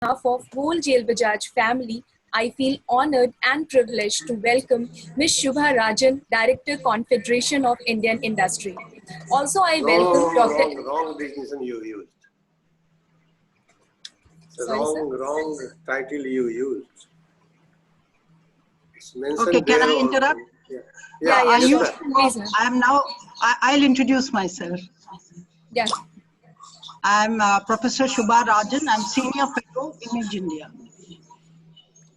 behalf of whole Jail Bajaj family, I feel honored and privileged to welcome Ms. Subha Rajan, Director, Confederation of Indian Industry. Also, I welcome Dr. Wrong definition you used. Sorry, wrong title you used. Okay, can I interrupt? I'll introduce myself. Yeah. I'm Professor Subha Rajan. I'm Senior Fellow, Image India.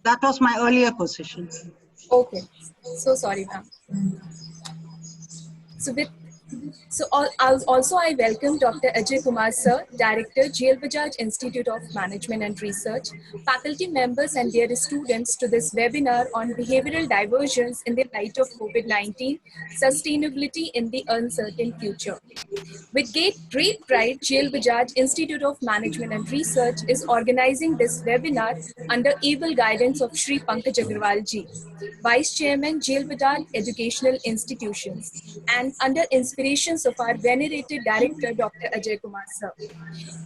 That was my earlier position. Okay. So sorry, ma'am. Also I welcome Dr. Ajay Kumar Sir, Director, Jail Bajaj Institute of Management and Research, faculty members and their students to this webinar on behavioral diversions in the light of COVID-19, sustainability in the uncertain future. With great pride, Jail Bajaj Institute of Management and Research is organizing this webinar under able guidance of Shri Pankaj Agarwal ji, Vice Chairman, Jail Bajaj Educational Institutions, and under inspirations of our venerated Director, Dr. Ajay Kumar Sir.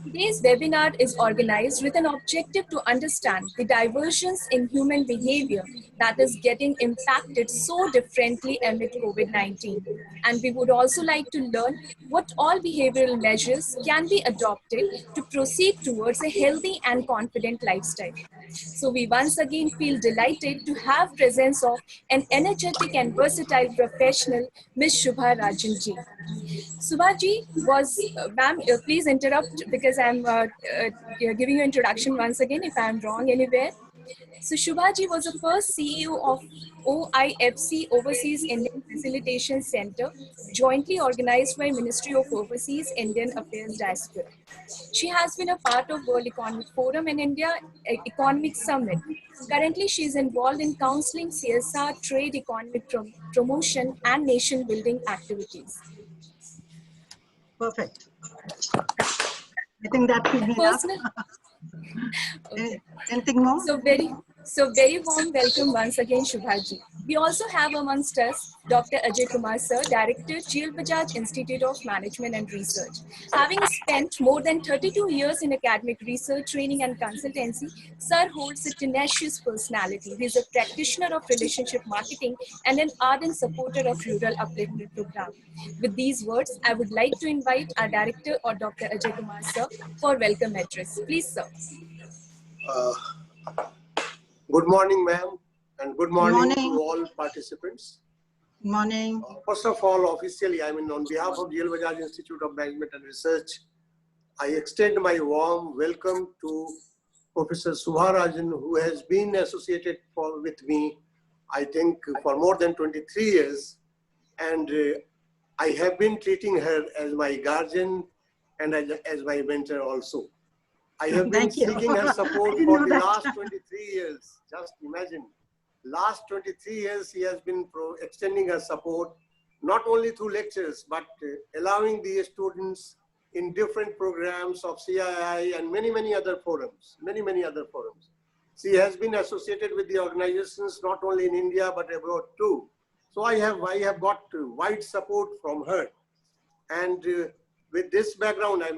Today's webinar is organized with an objective to understand the diversions in human behavior that is getting impacted so differently amid COVID-19. And we would also like to learn what all behavioral measures can be adopted to proceed towards a healthy and confident lifestyle. So we once again feel delighted to have presence of an energetic and versatile professional, Ms. Subha Rajan ji. Subha ji was, ma'am, please interrupt because I'm giving you introduction once again if I'm wrong anywhere. So Subha ji was the first CEO of OIFC, Overseas Indian Facilitation Center, jointly organized by Ministry of Overseas Indian Affairs Diaspora. She has been a part of World Economic Forum and India Economic Summit. Currently, she is involved in counseling, CSR, trade, economic promotion, and nation building activities. Perfect. I think that should be enough. Okay. Anything more? So very warm welcome once again, Subhaji. We also have amongst us Dr. Ajay Kumar Sir, Director, Jail Bajaj Institute of Management and Research. Having spent more than 32 years in academic research, training and consultancy, Sir holds a tenacious personality. He is a practitioner of relationship marketing and an ardent supporter of rural upliftment program. With these words, I would like to invite our Director or Dr. Ajay Kumar Sir for welcome address. Please, sir. Good morning, ma'am, and good morning to all participants. Good morning. First of all, officially, on behalf of Jail Bajaj Institute of Management and Research, I extend my warm welcome to Professor Subha Rajan, who has been associated with me, I think, for more than 23 years. And I have been treating her as my guardian and as my mentor also. I have been seeking her support for the last 23 years. Just imagine, last 23 years she has been extending her support, not only through lectures, but allowing the students in different programs of CII and many other forums, many other forums. She has been associated with the organizations not only in India, but abroad too. So I have got wide support from her. And with this background, as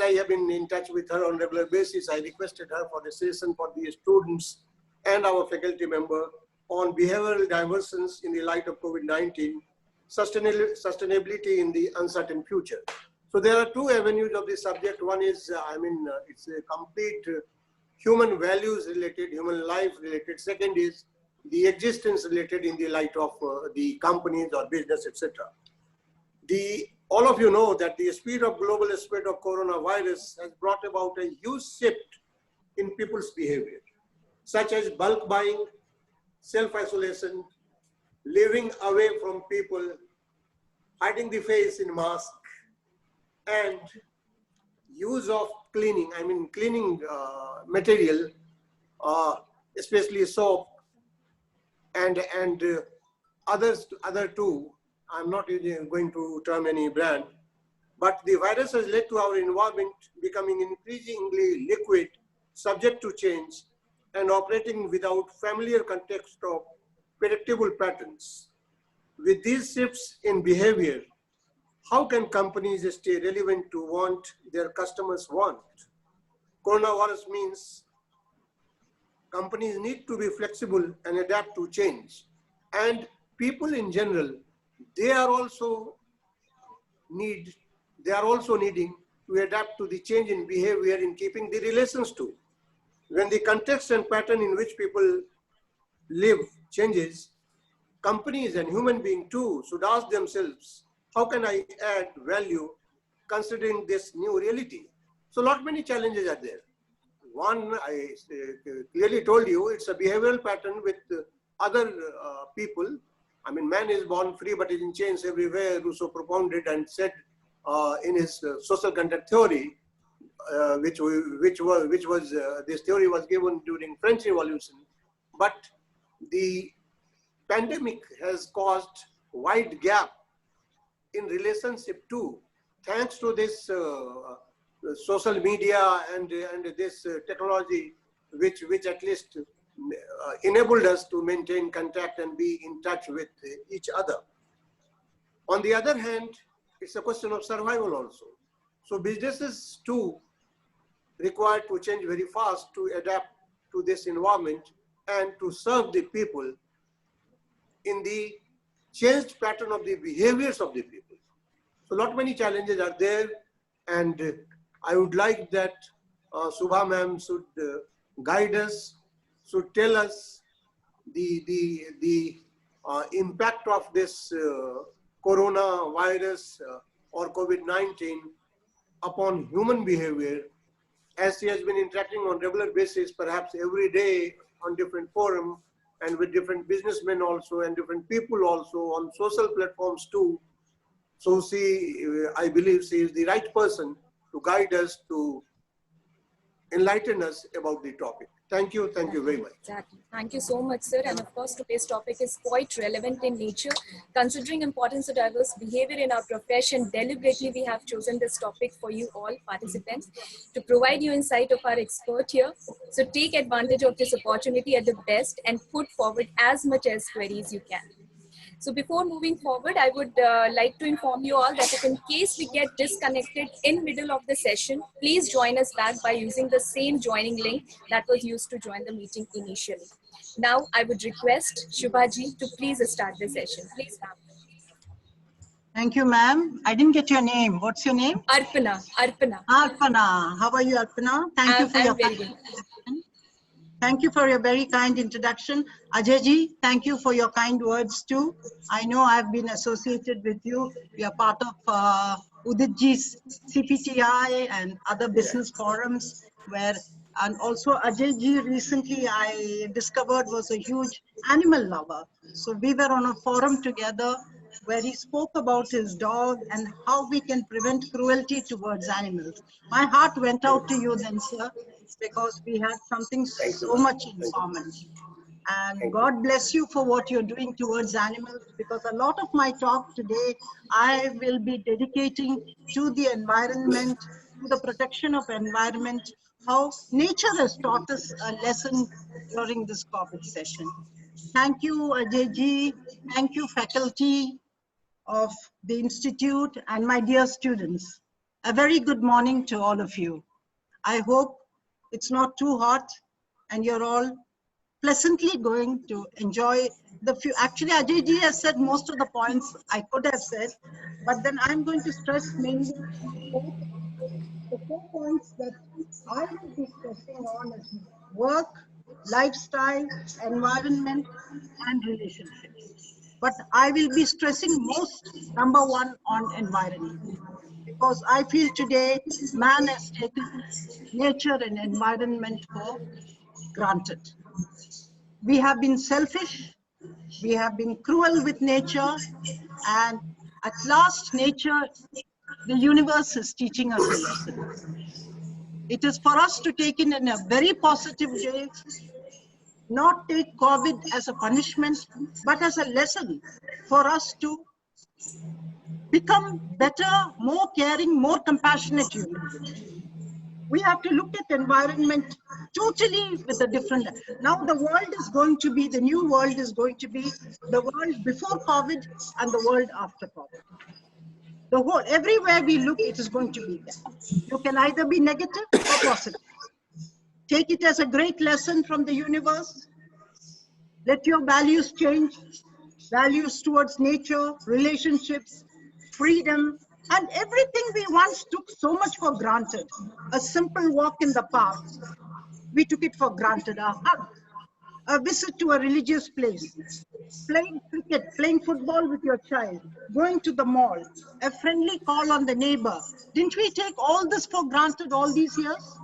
I have been in touch with her on a regular basis, I requested her for the session for the students and our faculty member on behavioral diversions in the light of COVID-19, sustainability in the uncertain future. So there are two avenues of this subject. One is, it's a complete human values related, human life related. Second is the existence related in the light of the companies or business, etc. All of you know that the speed of global spread of coronavirus has brought about a huge shift in people's behavior, such as bulk buying, self-isolation, living away from people, hiding the face in mask, and use of cleaning material, especially soap, and other two. I'm not going to term any brand, but the virus has led to our environment becoming increasingly liquid, subject to change, and operating without familiar context of predictable patterns. With these shifts in behavior, how can companies stay relevant to what their customers want? coronavirus means companies need to be flexible and adapt to change. And people in general, they are also needing to adapt to the change in behavior in keeping the relations to. When the context and pattern in which people live changes, companies and human beings too should ask themselves, how can I add value considering this new reality? So lot many challenges are there. One, I clearly told you, it's a behavioral pattern with other people. I mean, man is born free, but is in chains everywhere. Rousseau propounded and said in his social contact theory, this theory was given during French Revolution. But the pandemic has caused wide gap in relationship too, thanks to this social media and this technology, which at least enabled us to maintain contact and be in touch with each other. On the other hand, it's a question of survival also. So businesses too required to change very fast to adapt to this environment and to serve the people in the changed pattern of the behaviors of the people. So not many challenges are there, and I would like that Subha ma'am should guide us, should tell us the impact of this coronavirus or COVID-19 upon human behavior, as she has been interacting on regular basis, perhaps every day on different forum and with different businessmen also and different people also on social platforms too. So I believe she is the right person to guide us, to enlighten us about the topic. Thank you very much. Exactly. Thank you so much, sir. And of course, today's topic is quite relevant in nature. Considering importance of diverse behavior in our profession, deliberately we have chosen this topic for you all participants to provide you insight of our expert here. So take advantage of this opportunity at the best and put forward as much as queries you can. So before moving forward, I would like to inform you all that if in case we get disconnected in middle of the session, please join us back by using the same joining link that was used to join the meeting initially. Now, I would request Subha ji to please start the session. Please, ma'am. Thank you, ma'am. I didn't get your name. What's your name? Arpana. Arpana. How are you, Arpana? Thank you for your very good. Thank you for your very kind introduction. Ajay ji, thank you for your kind words too. I know I've been associated with you. We are part of Udit ji's CPTI and other business forums where, and also Ajay ji recently I discovered was a huge animal lover. So we were on a forum together where he spoke about his dog and how we can prevent cruelty towards animals. My heart went out to you then, sir, because we had something so much in common. And God bless you for what you're doing towards animals, because a lot of my talk today, I will be dedicating to the environment, to the protection of environment, how nature has taught us a lesson during this COVID session. Thank you, Ajay ji. Thank you, faculty of the Institute and my dear students. A very good morning to all of you. I hope it's not too hot and you're all pleasantly going to enjoy the few. Actually, Ajay ji has said most of the points I could have said, but then I'm going to stress mainly the 4 points that I will be stressing on is work, lifestyle, environment, and relationships. But I will be stressing most, number 1, on environment. Because I feel today man has taken nature and environment for granted. We have been selfish, we have been cruel with nature, and at last nature, the universe is teaching us a lesson. It is for us to take it in a very positive way, not take COVID as a punishment, but as a lesson for us to become better, more caring, more compassionate human beings. We have to look at environment totally with a different. Now the world is going to be, the new world is going to be the world before COVID and the world after COVID. The whole, everywhere we look, it is going to be there. You can either be negative or positive. Take it as a great lesson from the universe. Let your values change. Values towards nature, relationships, freedom, and everything we once took so much for granted. A simple walk in the park, we took it for granted. A hug, a visit to a religious place, playing cricket, playing football with your child, going to the mall, a friendly call on the neighbor. Didn't we take all this for granted all these years?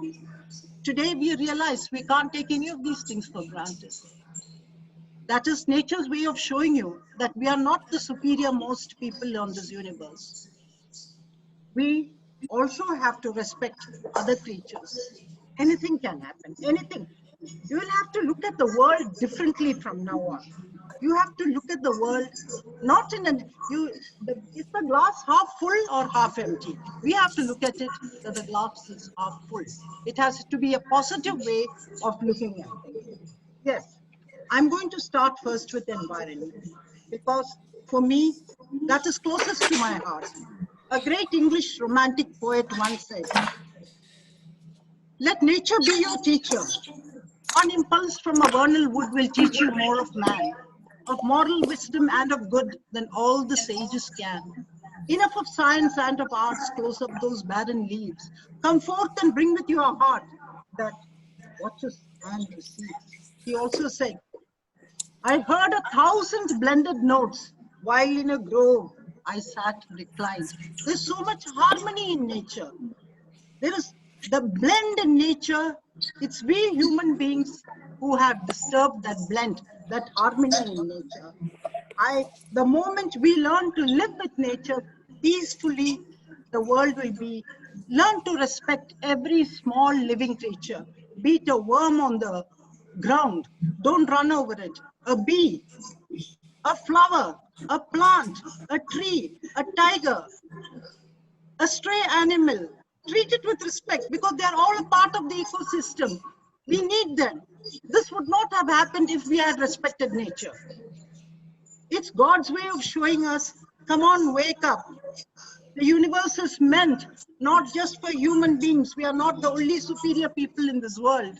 Today we realize we can't take any of these things for granted. That is nature's way of showing you that we are not the superior most people on this universe. We also have to respect other creatures. Anything can happen, anything. You will have to look at the world differently from now on. You have to look at the world not in is the glass half full or half empty? We have to look at it that the glass is half full. It has to be a positive way of looking at things. Yes, I'm going to start first with environment because for me, that is closest to my heart. A great English romantic poet once said, "Let nature be your teacher. An impulse from a vernal wood will teach you more of man, of moral wisdom and of good than all the sages can. Enough of science and of arts close up those barren leaves. Come forth and bring with your heart that watches and receives." He also said, "I heard 1,000 blended notes while in a grove I sat reclined." There's so much harmony in nature. There is the blend in nature. It's we human beings who have disturbed that blend, that harmony in nature. The moment we learn to live with nature peacefully, the world will learn to respect every small living creature, be it a worm on the ground, don't run over it, a bee, a flower, a plant, a tree, a tiger, a stray animal. Treat it with respect because they are all a part of the ecosystem. We need them. This would not have happened if we had respected nature. It's God's way of showing us, come on, wake up. The universe is meant not just for human beings. We are not the only superior people in this world.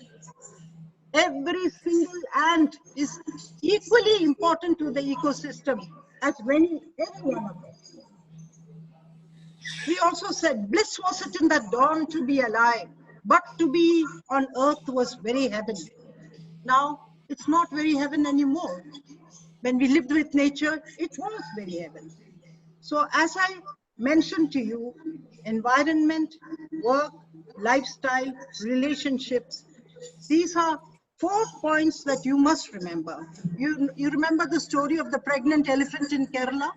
Every single ant is equally important to the ecosystem as any one of us. He also said, bliss was it in that dawn to be alive, but to be on earth was very heaven. Now, it's not very heaven anymore. When we lived with nature, it was very heaven. So as I mentioned to you, environment, work, lifestyle, relationships, these are 4 points that you must remember. You remember the story of the pregnant elephant in Kerala?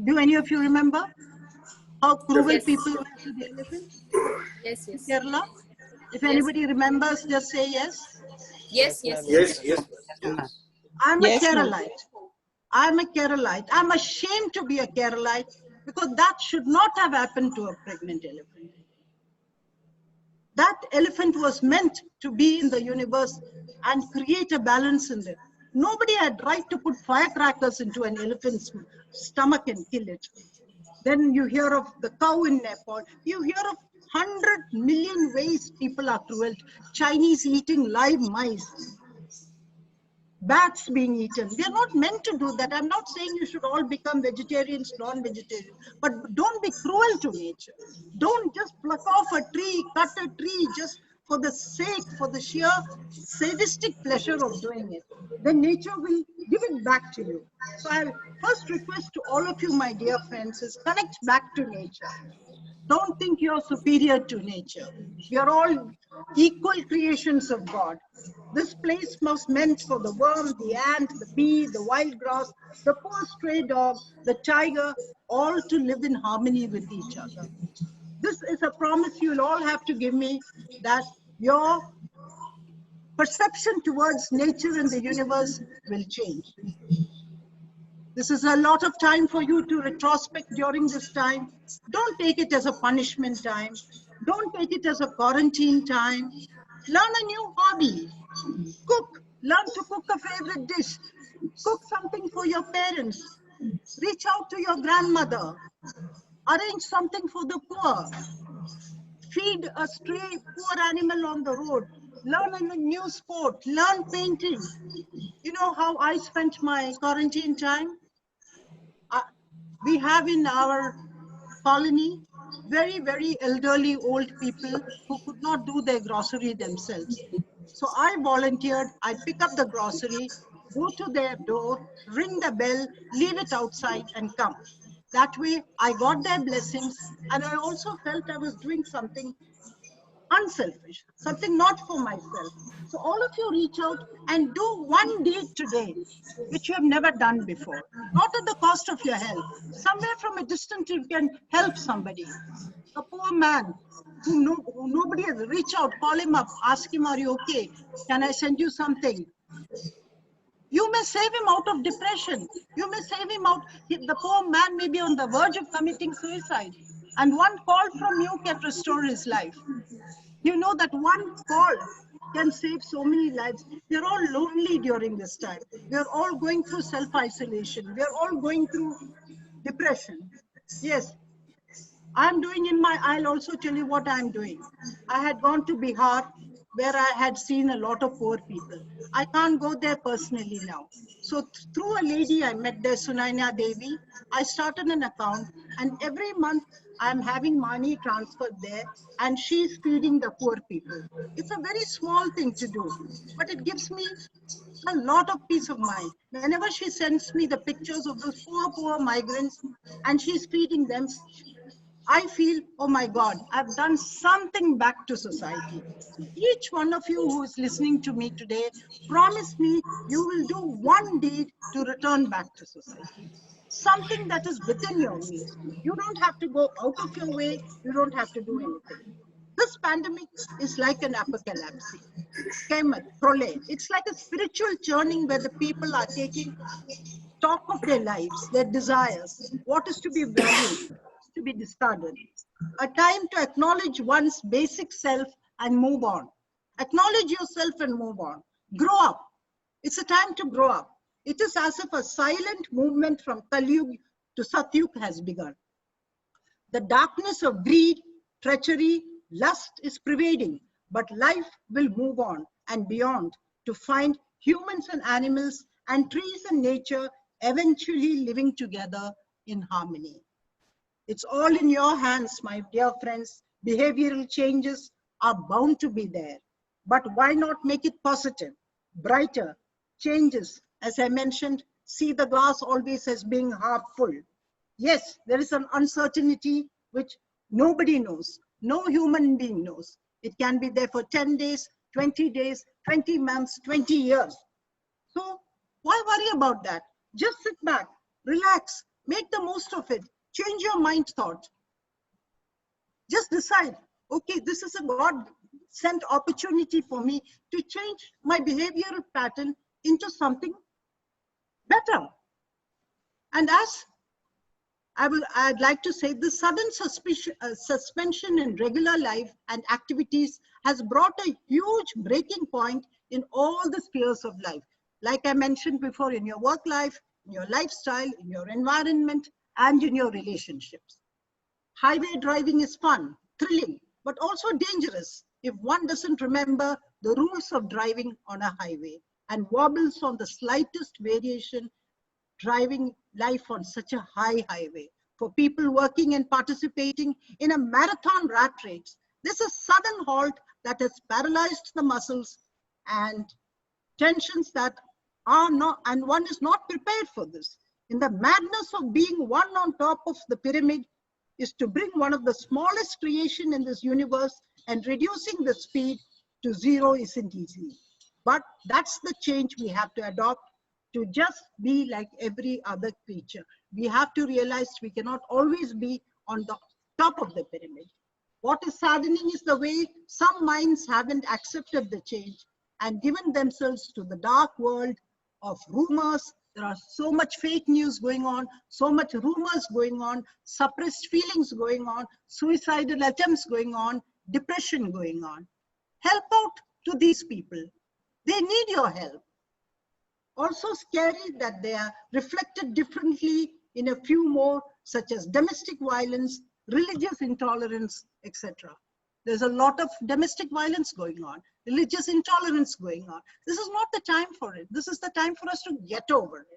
Do any of you remember how cruel people were to the elephant? Yes, In yes. Kerala? If anybody remembers, just say yes. Yes, yes. Yes, yes, Yeah. yes. I'm a Yes, ma'am. Keralite. I'm a Keralite. I'm ashamed to be a Keralite because that should not have happened to a pregnant elephant. That elephant was meant to be in the universe and create a balance in there. Nobody had right to put firecrackers into an elephant's stomach and kill it. Then you hear of the cow in Nepal. You hear of 100 million ways people are cruel. Chinese eating live mice. Bats being eaten. We are not meant to do that. I'm not saying you should all become vegetarians, non-vegetarian, but don't be cruel to nature. Don't just pluck off a tree, cut a tree just for the sake, for the sheer sadistic pleasure of doing it. Then nature will give it back to you. So I'll first request to all of you, my dear friends, is connect back to nature. Don't think you're superior to nature. We are all equal creations of God. This place was meant for the worm, the ant, the bee, the wild grass, the poor stray dog, the tiger, all to live in harmony with each other. This is a promise you'll all have to give me, that your perception towards nature and the universe will change. This is a lot of time for you to retrospect during this time. Don't take it as a punishment time. Don't take it as a quarantine time. Learn a new hobby. Cook. Learn to cook a favorite dish. Cook something for your parents. Reach out to your grandmother. Arrange something for the poor. Feed a stray poor animal on the road. learn a new sport, learn painting. You know how I spent my quarantine time? Uh, we have in our colony very, very elderly old people who could not do their grocery themselves. So I volunteered, I pick up the grocery, go to their door, ring the bell, leave it outside and come. That way I got their blessings and I also felt I was doing something unselfish, something not for myself. So all of you reach out and do one deed today, which you have never done before, not at the cost of your health. Somewhere from a distance, you can help somebody. A poor man who nobody has reached out, call him up, ask him, are you okay? Can I send you something? You may save him out of depression. You may save him out. The poor man may be on the verge of committing suicide. And one call from you can restore his life. You know that one call can save so many lives. We are all lonely during this time. We are all going through self-isolation. We are all going through depression. Yes, I'm doing I'll also tell you what I'm doing. I had gone to Bihar where I had seen a lot of poor people. I can't go there personally now. So through a lady I met there, Sunaina Devi, I started an account and every month I'm having money transferred there and she's feeding the poor people. It's a very small thing to do, but it gives me a lot of peace of mind. Whenever she sends me the pictures of those poor migrants and she's feeding them, I feel, oh my God, I've done something back to society. So each one of you who is listening to me today, promise me you will do one deed to return back to society. Something that is within your means. You don't have to go out of your way. You don't have to do anything. This pandemic is like an apocalypse. Kemat, prolay. It's like a spiritual churning where the people are taking stock of their lives, their desires, what is to be valued, to be discarded. A time to acknowledge one's basic self and move on. Acknowledge yourself and move on. Grow up. It's a time to grow up. It is as if a silent movement from Kalyug to Satyug has begun. The darkness of greed, treachery, lust is pervading, but life will move on and beyond to find humans and animals and trees and nature eventually living together in harmony. It's all in your hands, my dear friends. Behavioral changes are bound to be there. But why not make it positive, brighter? Changes, as I mentioned, see the glass always as being half full. Yes, there is an uncertainty which nobody knows. No human being knows. It can be there for 10 days, 20 days, 20 months, 20 years. So why worry about that? Just sit back, relax, make the most of it. Change your mind thought. Just decide, okay, this is a God-sent opportunity for me to change my behavioral pattern into something better. And as I'd like to say, the sudden suspension in regular life and activities has brought a huge breaking point in all the spheres of life. Like I mentioned before, in your work life, in your lifestyle, in your environment, and in your relationships. Highway driving is fun, thrilling, but also dangerous if one doesn't remember the rules of driving on a highway and wobbles on the slightest variation, driving life on such a high highway. For people working and participating in a marathon rat race, this is a sudden halt that has paralyzed the muscles and tensions that are not, and one is not prepared for this. In the madness of being one on top of the pyramid is to bring one of the smallest creation in this universe, and reducing the speed to zero isn't easy. But that's the change we have to adopt, to just be like every other creature. We have to realize we cannot always be on the top of the pyramid. What is saddening is the way some minds haven't accepted the change and given themselves to the dark world of rumors. There are so much fake news going on, so much rumors going on, suppressed feelings going on, suicidal attempts going on, depression going on. Help out to these people. They need your help. Also scary that they are reflected differently in a few more, such as domestic violence, religious intolerance, etc. There's a lot of domestic violence going on, religious intolerance going on. This is not the time for it. This is the time for us to get over it.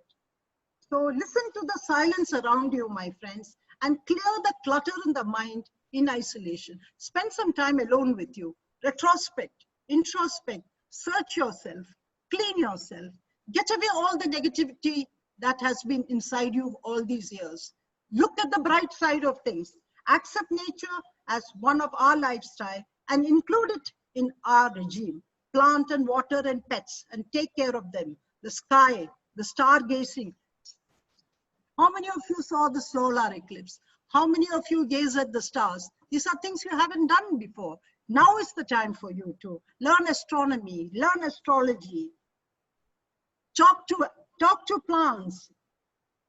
So listen to the silence around you, my friends, and clear the clutter in the mind in isolation. Spend some time alone with you. Retrospect, introspect, search yourself, clean yourself, get away all the negativity that has been inside you all these years. Look at the bright side of things. Accept nature as one of our lifestyle and include it in our regime. Plant and water and pets and take care of them. The sky, the stargazing. How many of you saw the solar eclipse? How many of you gaze at the stars? These are things you haven't done before. Now is the time for you to learn astronomy, learn astrology, talk to plants,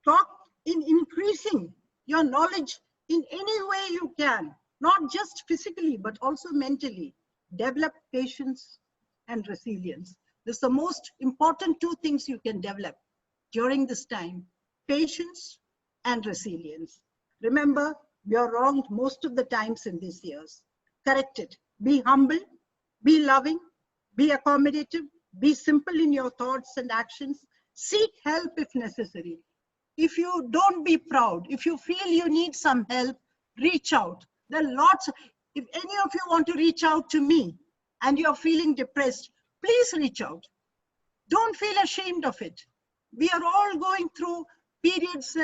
talk in increasing your knowledge in any way you can, not just physically, but also mentally. Develop patience and resilience. This is the most important two things you can develop during this time, patience and resilience. Remember, you're wrong most of the times in these years. Correct it. Be humble, be loving, be accommodative, be simple in your thoughts and actions. Seek help if necessary. If you don't be proud, if you feel you need some help, reach out. There are lots. If any of you want to reach out to me and you're feeling depressed, please reach out. Don't feel ashamed of it. We are all going through periods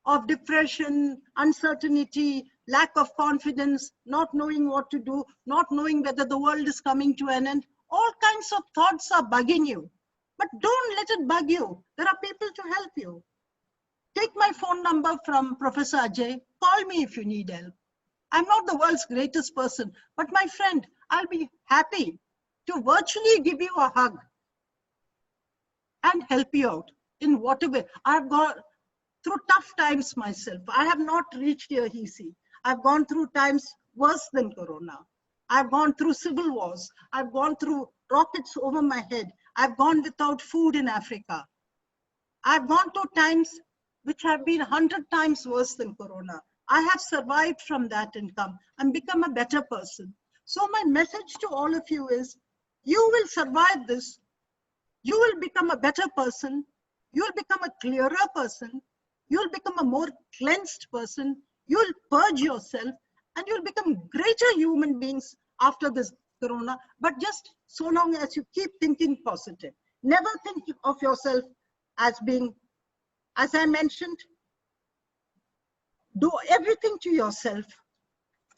of depression, uncertainty, lack of confidence, not knowing what to do, not knowing whether the world is coming to an end. All kinds of thoughts are bugging you, but don't let it bug you. There are people to help you. Take my phone number from Professor Ajay. Call me if you need help. I'm not the world's greatest person, but my friend, I'll be happy to virtually give you a hug and help you out in whatever. I've gone through tough times myself. I have not reached here easy. I've gone through times worse than Corona. I've gone through civil wars. I've gone through rockets over my head. I've gone without food in Africa. I've gone through times which have been 100 times worse than Corona. I have survived from that and come and become a better person. So my message to all of you is, you will survive this. You will become a better person. You will become a clearer person. You will become a more cleansed person. You will purge yourself and you will become greater human beings after this Corona. But just so long as you keep thinking positive. Never think of yourself as being, as I mentioned, do everything to yourself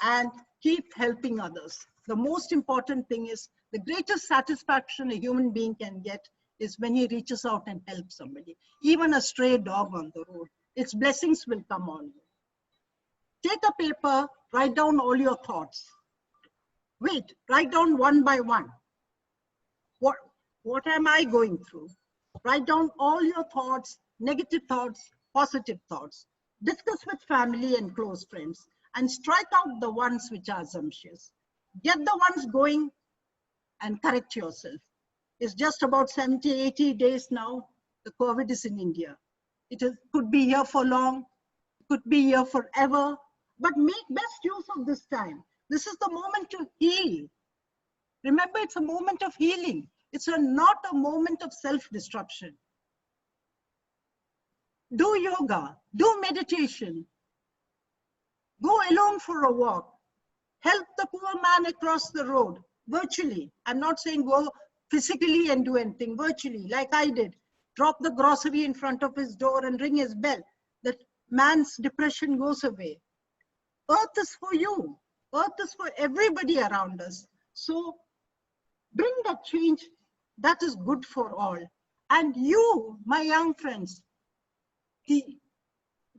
and keep helping others. The most important thing is, the greatest satisfaction a human being can get is when he reaches out and helps somebody, even a stray dog on the road. Its blessings will come on you. Take a paper, write down all your thoughts. Wait, write down one by one. What am I going through? Write down all your thoughts, negative thoughts, positive thoughts. Discuss with family and close friends and strike out the ones which are assumptions. Get the ones going and correct yourself. It's just about 70, 80 days now. The COVID is in India. Could be here for long, could be here forever, but make best use of this time. This is the moment to heal. Remember, it's a moment of healing. It's not a moment of self-destruction. Do yoga, do meditation, go alone for a walk, help the poor man across the road virtually. I'm not saying go physically and do anything, virtually, like I did. Drop the grocery in front of his door and ring his bell. That man's depression goes away. Earth is for you. Earth is for everybody around us. So bring that change that is good for all. And you, my young friends, the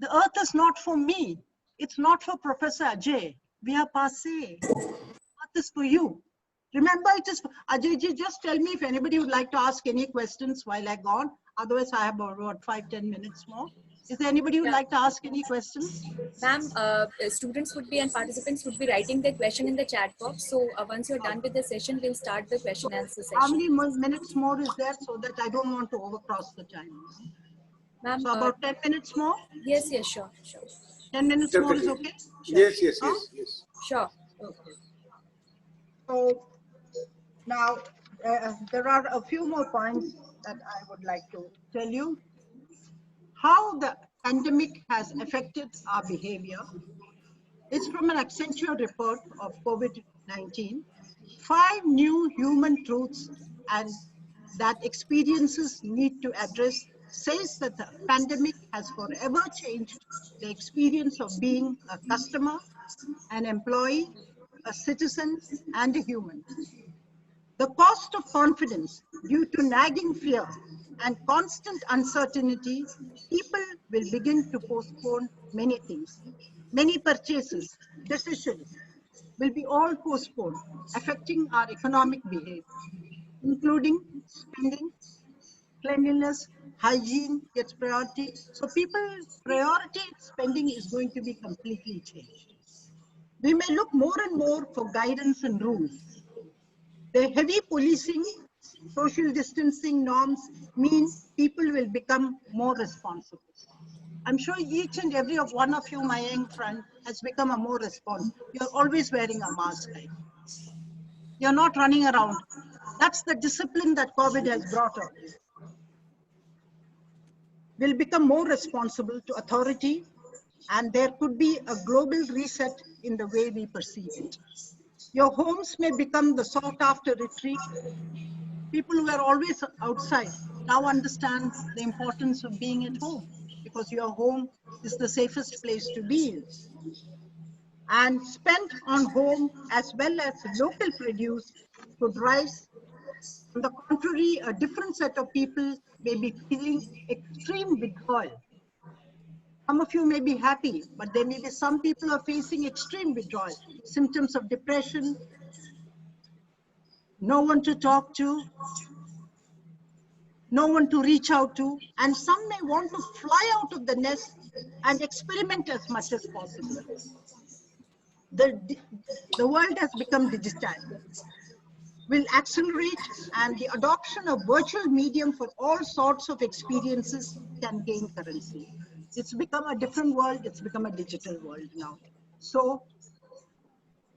earth is not for me. It's not for Professor Ajay. We are passé. Earth is for you. Remember, it is for Ajayji. Just tell me if anybody would like to ask any questions while I'm gone. Otherwise, I have about 5-10 minutes more. Is there anybody who would like to ask any questions? Ma'am, students would be and participants would be writing their question in the chat box. So once you're done with the session, we'll start the question and answer session. How many minutes more is there, so that I don't want to overcross the time? Ma'am, So about 10 minutes more? Yes, sure. 10 minutes more is okay? Yes. Sure. Okay. So now there are a few more points that I would like to tell you. How the pandemic has affected our behavior. It's from an Accenture report of COVID-19. 5 new human truths and that experiences need to address says that the pandemic has forever changed the experience of being a customer, an employee, a citizen, and a human. The cost of confidence due to nagging fear and constant uncertainty, people will begin to postpone many things. Many purchases, decisions will be all postponed, affecting our economic behavior, including spending, cleanliness, hygiene gets priority. So people priority spending is going to be completely changed. We may look more and more for guidance and rules. The heavy policing, social distancing norms mean people will become more responsible. I'm sure each and every one of you, my young friend, has become a more responsible. You're always wearing a mask. Right? You're not running around. That's the discipline that COVID has brought out. We'll become more responsible to authority, and there could be a global reset in the way we perceive it. Your homes may become the sought after retreat. People who are always outside now understand the importance of being at home because your home is the safest place to be in. And spent on home as well as local produce could rise. On the contrary, a different set of people may be feeling extreme withdrawal. Some of you may be happy, but there may be some people who are facing extreme withdrawal, symptoms of depression, no one to talk to, no one to reach out to, and some may want to fly out of the nest and experiment as much as possible. The world has become digital, will accelerate, and the adoption of virtual medium for all sorts of experiences can gain currency. It's become a different world, it's become a digital world now. So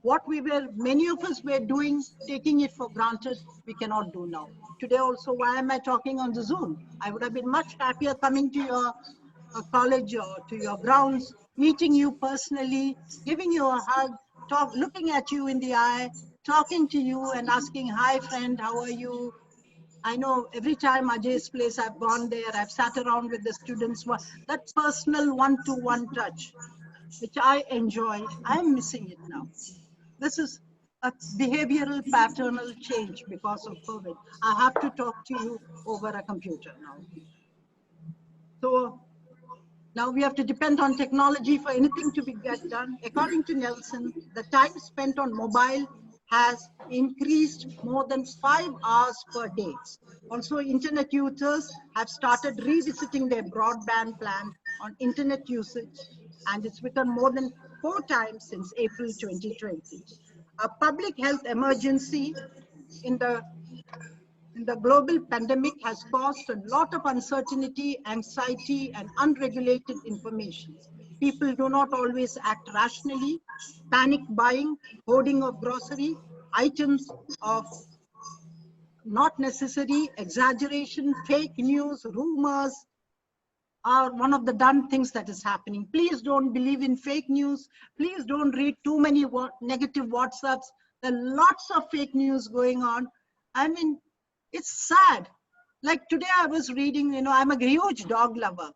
what many of us were doing, taking it for granted, we cannot do now. Today also, why am I talking on the Zoom? I would have been much happier coming to your college or to your grounds, meeting you personally, giving you a hug, looking at you in the eye, talking to you and asking, hi friend, how are you? I know every time Ajay's place I've gone there, I've sat around with the students, that personal one-to-one touch, which I enjoy, I'm missing it now. This is a behavioral paternal change because of COVID. I have to talk to you over a computer now. So now we have to depend on technology for anything to get done. According to Nelson, the time spent on mobile has increased more than 5 hours per day. Also, internet users have started revisiting their broadband plan on internet usage, and it's become more than 4 times since April 2020. A public health emergency in the global pandemic has caused a lot of uncertainty, anxiety, and unregulated information. People do not always act rationally. Panic buying, hoarding of grocery, items of not necessary, exaggeration, fake news, rumors are one of the done things that is happening. Please don't believe in fake news. Please don't read too many negative WhatsApps. There are lots of fake news going on. I mean, it's sad. Like today I was reading, I'm a huge dog lover.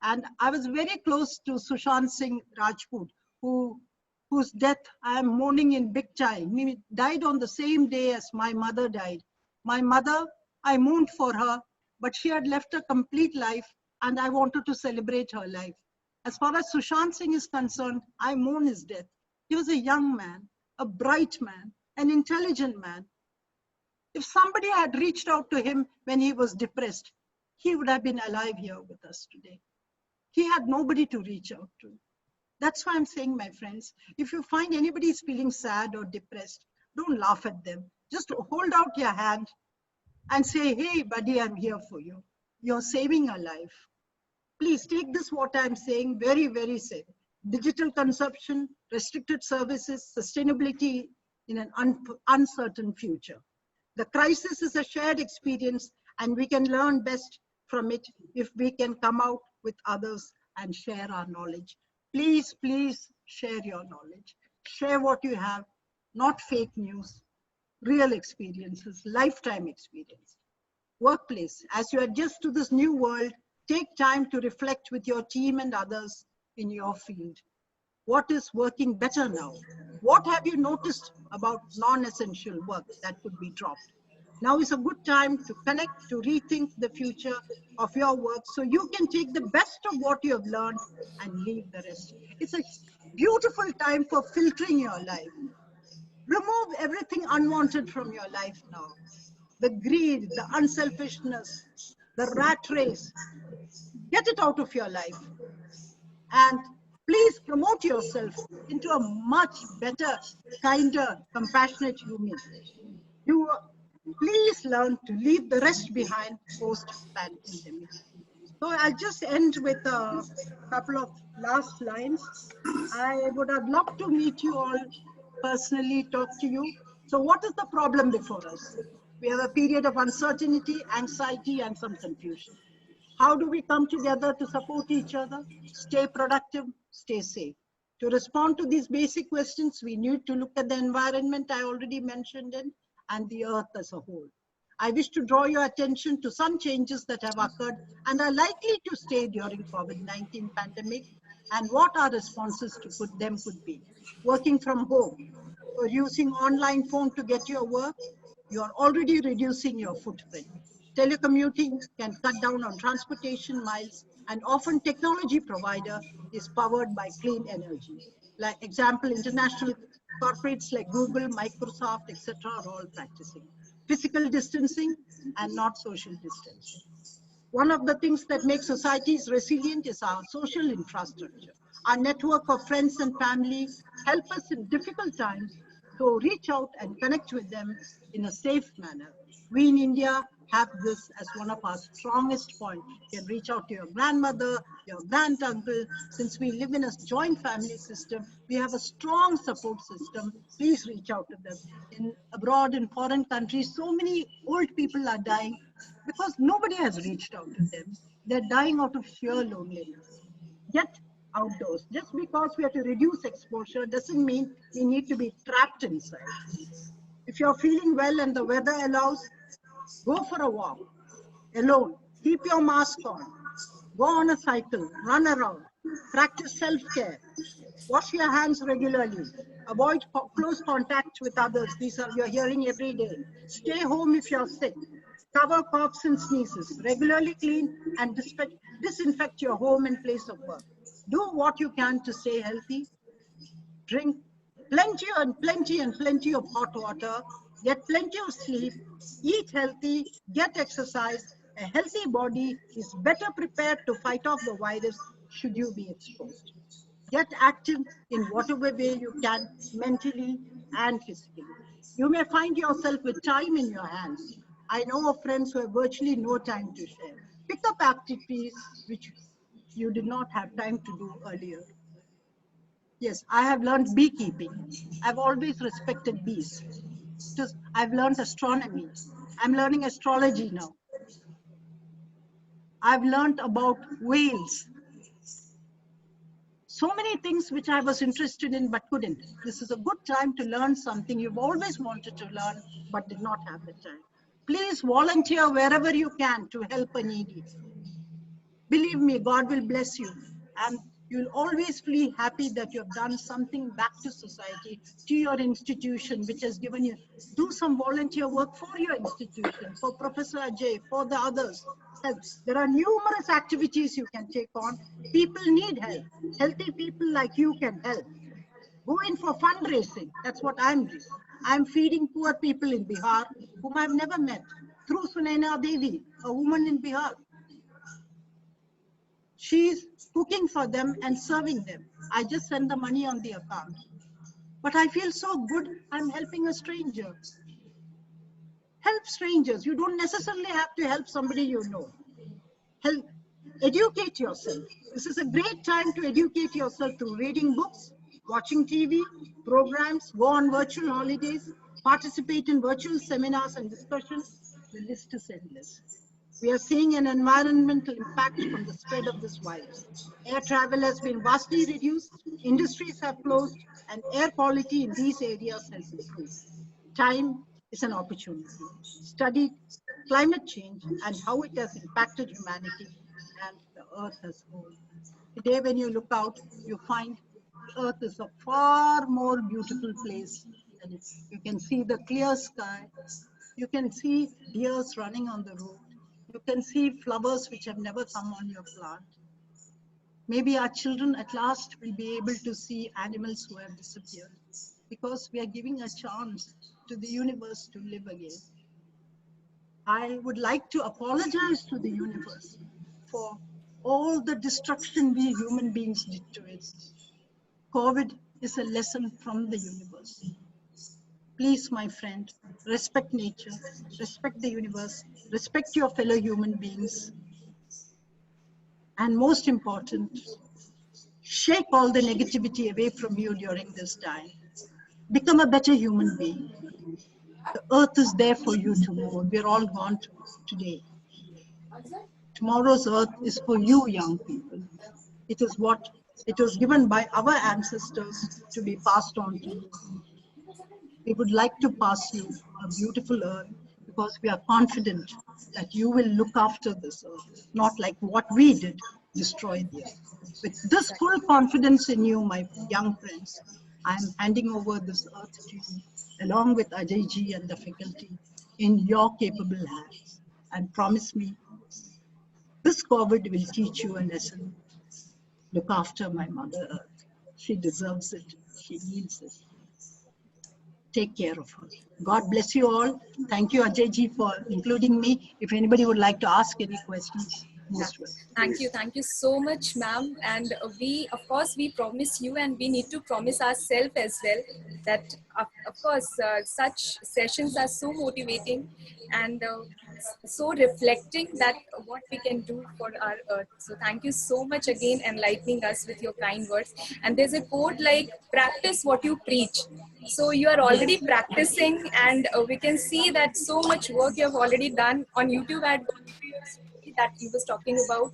And I was very close to Sushant Singh Rajput, whose death I am mourning in big time. He died on the same day as my mother died. My mother, I mourned for her, but she had left a complete life and I wanted to celebrate her life. As far as Sushant Singh is concerned, I mourn his death. He was a young man, a bright man, an intelligent man. If somebody had reached out to him when he was depressed, he would have been alive here with us today. He had nobody to reach out to. That's why I'm saying, my friends, if you find anybody is feeling sad or depressed, don't laugh at them. Just hold out your hand and say, hey, buddy, I'm here for you. You're saving a life. Please take this, what I'm saying, very, very safe. Digital consumption, restricted services, sustainability in an uncertain future. The crisis is a shared experience, and we can learn best from it if we can come out with others and share our knowledge. Please, please share your knowledge. Share what you have, not fake news, real experiences, lifetime experience. Workplace, as you adjust to this new world, take time to reflect with your team and others in your field. What is working better now? What have you noticed about non-essential work that could be dropped? Now is a good time to connect, to rethink the future of your work so you can take the best of what you have learned and leave the rest. It's a beautiful time for filtering your life. Remove everything unwanted from your life now. The greed, the unselfishness, the rat race. Get it out of your life. And please promote yourself into a much better, kinder, compassionate human. You please learn to leave the rest behind post-pandemic. So I'll just end with a couple of last lines. I would have loved to meet you all personally, talk to you. So what is the problem before us? We have a period of uncertainty, anxiety, and some confusion. How do we come together to support each other, stay productive, stay safe? To respond to these basic questions, we need to look at the environment I already mentioned in, and the earth as a whole. I wish to draw your attention to some changes that have occurred and are likely to stay during COVID-19 pandemic, and what our responses to them could be. Working from home, or using online phone to get your work, you are already reducing your footprint. Telecommuting can cut down on transportation miles, and often technology provider is powered by clean energy. Like example, international corporates like Google, Microsoft, etc. are all practicing physical distancing and not social distancing. One of the things that makes societies resilient is our social infrastructure. Our network of friends and family help us in difficult times to reach out and connect with them in a safe manner. We in India have this as one of our strongest points. You can reach out to your grandmother, your grand uncle. Since we live in a joint family system, we have a strong support system. Please reach out to them. In abroad, in foreign countries, so many old people are dying because nobody has reached out to them. They're dying out of sheer loneliness. Get outdoors. Just because we have to reduce exposure doesn't mean we need to be trapped inside. If you're feeling well and the weather allows, go for a walk alone. Keep your mask on. Go on a cycle. Run around. Practice self-care. Wash your hands regularly. Avoid close contact with others. These are you're hearing every day. Stay home if you're sick. Cover coughs and sneezes. Regularly clean and disinfect your home and place of work. Do what you can to stay healthy. Drink plenty and plenty of hot water. Get plenty of sleep. Eat healthy. Get exercise. A healthy body is better prepared to fight off the virus should you be exposed. Get active in whatever way you can, mentally and physically. You may find yourself with time in your hands. I know of friends who have virtually no time to share. Pick up activities which you did not have time to do earlier. Yes, I have learned beekeeping. I've always respected bees. I've learned astronomy. I'm learning astrology now. I've learned about whales. So many things which I was interested in but couldn't. This is a good time to learn something you've always wanted to learn but did not have the time. Please volunteer wherever you can to help a needy. Believe me, God will bless you, and you'll always feel happy that you've done something back to society, to your institution, which has given you. Do some volunteer work for your institution, for Professor Ajay, for the others. There are numerous activities you can take on. People need help. Healthy people like you can help. Go in for fundraising. That's what I'm doing. I'm feeding poor people in Bihar whom I've never met through Sunaina Devi, a woman in Bihar. She's cooking for them and serving them. I just send the money on the account. But I feel so good, I'm helping a stranger. Help strangers. You don't necessarily have to help somebody you know. Help. Educate yourself. This is a great time to educate yourself through reading books, watching TV, programs, go on virtual holidays, participate in virtual seminars and discussions. The list is endless. We are seeing an environmental impact from the spread of this virus. Air travel has been vastly reduced, industries have closed, and air quality in these areas has improved. Time is an opportunity. Study climate change and how it has impacted humanity and the earth as a whole. Today, when you look out, you find the earth is a far more beautiful place. And you can see the clear sky. You can see deers running on the road. You can see flowers which have never come on your plant. Maybe our children at last will be able to see animals who have disappeared, because we are giving a chance to the universe to live again. I would like to apologize to the universe for all the destruction we human beings did to it. COVID is a lesson from the universe. Please, my friend, respect nature, respect the universe, respect your fellow human beings. And most important, shake all the negativity away from you during this time. Become a better human being. The earth is there for you tomorrow. We're all gone today. Tomorrow's earth is for you, young people. It is what it was given by our ancestors to be passed on to you. We would like to pass you a beautiful earth because we are confident that you will look after this earth, not like what we did, destroy the earth. With this full confidence in you, my young friends, I'm handing over this earth to you, along with Ajay ji and the faculty, in your capable hands. And promise me, this COVID will teach you a lesson. Look after my Mother Earth. She deserves it. She needs it. Take care of her. God bless you all. Thank you, Ajay ji, for including me. If anybody would like to ask any questions, most welcome. Thank you so much, ma'am. And we, of course, we promise you, and we need to promise ourselves as well that, of course, such sessions are so motivating and so reflecting that what we can do for our earth. So thank you so much again, enlightening us with your kind words. And there's a quote like, practice what you preach. So you are already practicing, and we can see that so much work you have already done on YouTube. That he was talking about,